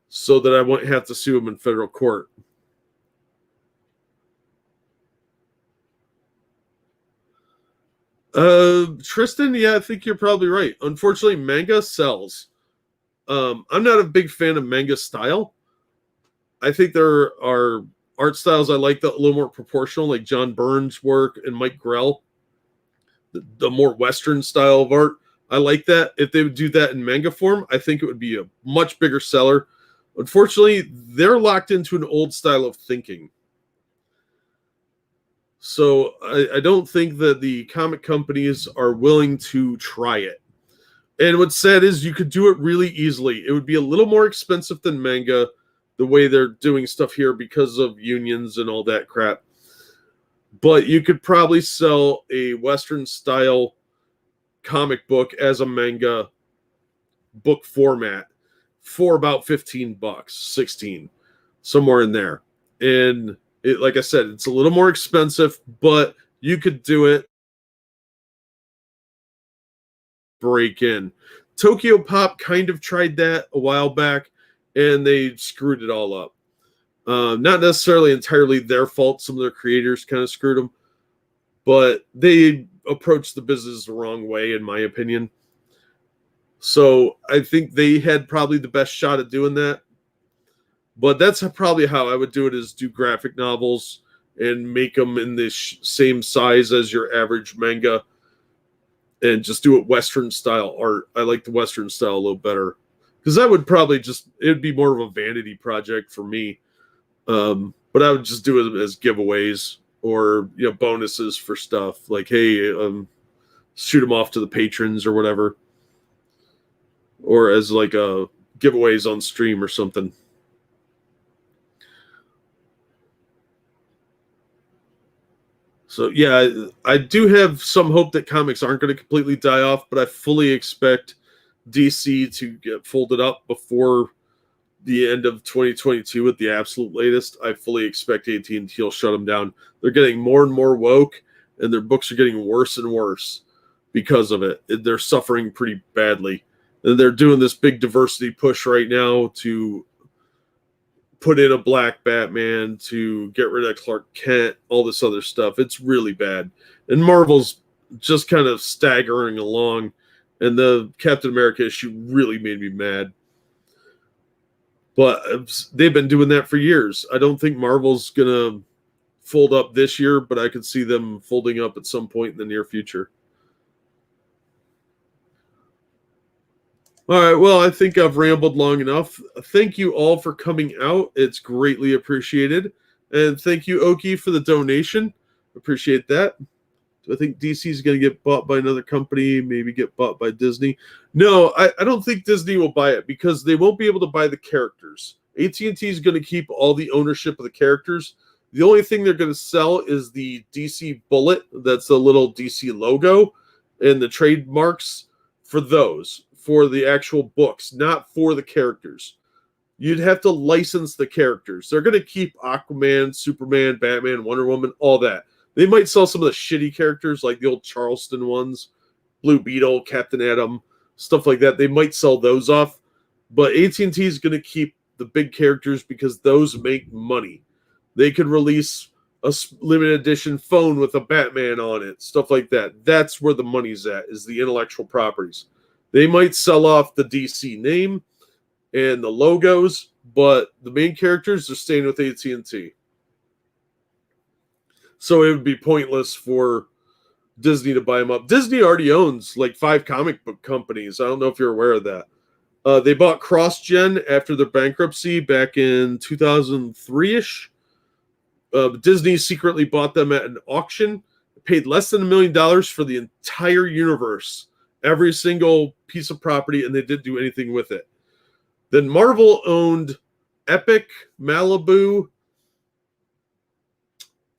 so that I wouldn't have to sue them in federal court. Tristan, yeah, I think you're probably right. Unfortunately, manga sells. I'm not a big fan of manga style. I think there are art styles I like that a little more proportional, like John Byrne's work and Mike Grell. The more Western style of art, I like that. If they would do that in manga form, I think it would be a much bigger seller. Unfortunately, they're locked into an old style of thinking. So I don't think that the comic companies are willing to try it. And what's sad is you could do it really easily. It would be a little more expensive than manga, the way they're doing stuff here because of unions and all that crap. But you could probably sell a Western style comic book as a manga book format for about $15, 16, somewhere in there. And it, like I said, it's a little more expensive, but you could do it. Break in. Tokyo Pop kind of tried that a while back, and they screwed it all up. Not necessarily entirely their fault. Some of their creators kind of screwed them, but they approached the business the wrong way, in my opinion. So I think they had probably the best shot at doing that. But that's probably how I would do it, is do graphic novels and make them in the same size as your average manga and just do it Western style art. I like the Western style a little better because that would probably it would be more of a vanity project for me. But I would just do it as giveaways or, bonuses for stuff like, hey, shoot them off to the patrons or whatever, or as like giveaways on stream or something. So, yeah, I do have some hope that comics aren't going to completely die off, but I fully expect DC to get folded up before the end of 2022 at the absolute latest, I fully expect AT&T will shut them down. They're getting more and more woke, and their books are getting worse and worse because of it. They're suffering pretty badly. And they're doing this big diversity push right now to put in a black Batman, to get rid of Clark Kent, all this other stuff. It's really bad. And Marvel's just kind of staggering along. And the Captain America issue really made me mad. But they've been doing that for years. I don't think Marvel's going to fold up this year, but I could see them folding up at some point in the near future. All right, well, I think I've rambled long enough. Thank you all for coming out. It's greatly appreciated. And thank you, Oki, for the donation. Appreciate that. I think DC is going to get bought by another company, maybe get bought by Disney. No, I don't think Disney will buy it because they won't be able to buy the characters. AT&T is going to keep all the ownership of the characters. The only thing they're going to sell is the DC bullet. That's the little DC logo and the trademarks for those, for the actual books, not for the characters. You'd have to license the characters. They're going to keep Aquaman, Superman, Batman, Wonder Woman, all that. They might sell some of the shitty characters, like the old Charleston ones, Blue Beetle, Captain Atom, stuff like that. They might sell those off, but AT&T is going to keep the big characters because those make money. They could release a limited edition phone with a Batman on it, stuff like that. That's where the money's at, is the intellectual properties. They might sell off the DC name and the logos, but the main characters are staying with AT&T. So it would be pointless for Disney to buy them up. Disney already owns like 5 comic book companies. I don't know if you're aware of that. They bought CrossGen after their bankruptcy back in 2003-ish. Disney secretly bought them at an auction, paid less than $1 million for the entire universe, every single piece of property, and they didn't do anything with it. Then Marvel owned Epic, Malibu.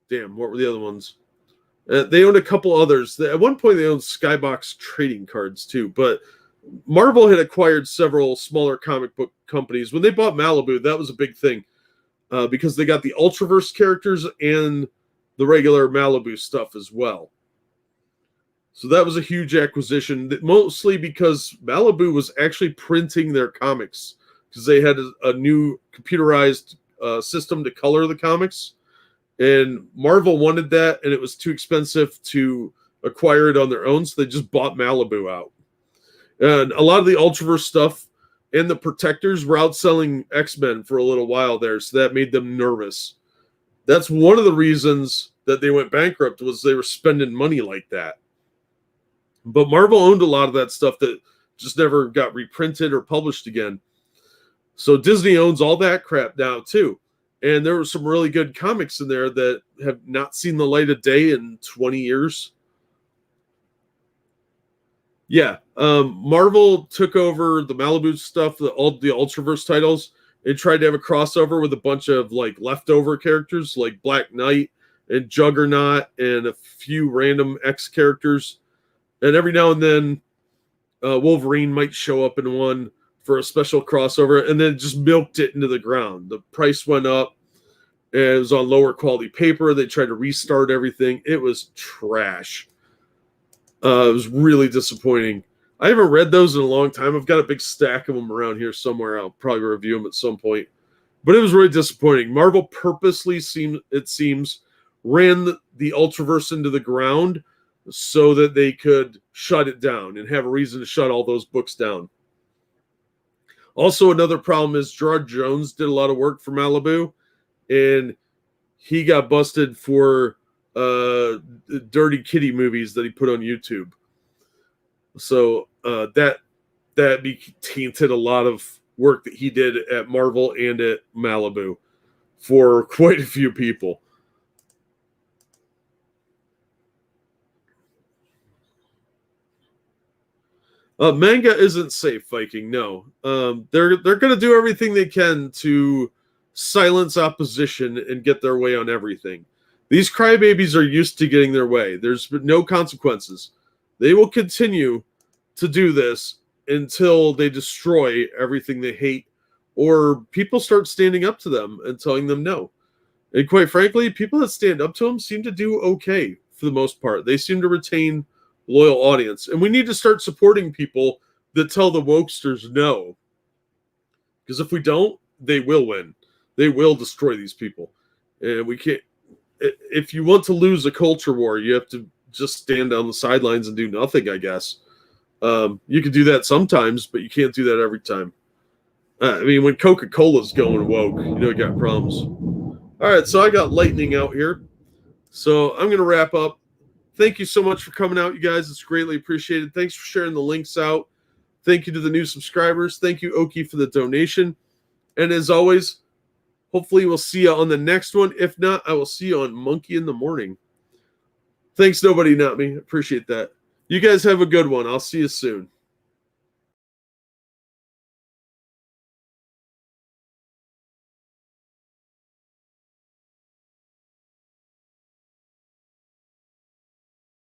Damn, what were the other ones? They owned a couple others. At one point, they owned Skybox trading cards too. But Marvel had acquired several smaller comic book companies. When they bought Malibu, that was a big thing because they got the Ultraverse characters and the regular Malibu stuff as well. So that was a huge acquisition, mostly because Malibu was actually printing their comics because they had a new computerized system to color the comics. And Marvel wanted that, and it was too expensive to acquire it on their own, so they just bought Malibu out. And a lot of the Ultraverse stuff and the Protectors were outselling X-Men for a little while there, so that made them nervous. That's one of the reasons that they went bankrupt, was they were spending money like that. But Marvel owned a lot of that stuff that just never got reprinted or published again. So Disney owns all that crap now, too. And there were some really good comics in there that have not seen the light of day in 20 years. Yeah, Marvel took over the Malibu stuff, all the Ultraverse titles, and tried to have a crossover with a bunch of like leftover characters like Black Knight and Juggernaut and a few random X characters. And every now and then, Wolverine might show up in one for a special crossover, and then just milked it into the ground. The price went up, and it was on lower quality paper. They tried to restart everything. It was trash. It was really disappointing. I haven't read those in a long time. I've got a big stack of them around here somewhere. I'll probably review them at some point. But it was really disappointing. Marvel purposely, it seems, ran the Ultraverse into the ground so that they could shut it down and have a reason to shut all those books down. Also, another problem is Gerard Jones did a lot of work for Malibu, and he got busted for dirty kitty movies that he put on YouTube. So that tainted a lot of work that he did at Marvel and at Malibu for quite a few people. Manga isn't safe, Viking. No, they're going to do everything they can to silence opposition and get their way on everything. These crybabies are used to getting their way. There's no consequences. They will continue to do this until they destroy everything they hate or people start standing up to them and telling them no. And quite frankly, people that stand up to them seem to do okay for the most part. They seem to retain loyal audience. And we need to start supporting people that tell the wokesters no. Because if we don't, they will win. They will destroy these people. And we can't. If you want to lose a culture war, you have to just stand on the sidelines and do nothing, I guess. You can do that sometimes, but you can't do that every time. I mean, when Coca-Cola's going woke, you got problems. All right, so I got lightning out here. So I'm going to wrap up. Thank you so much for coming out, you guys. It's greatly appreciated. Thanks for sharing the links out. Thank you to the new subscribers. Thank you, Oki, for the donation. And as always, hopefully we'll see you on the next one. If not, I will see you on Monkey in the Morning. Thanks, Nobody Not Me. Appreciate that. You guys have a good one. I'll see you soon.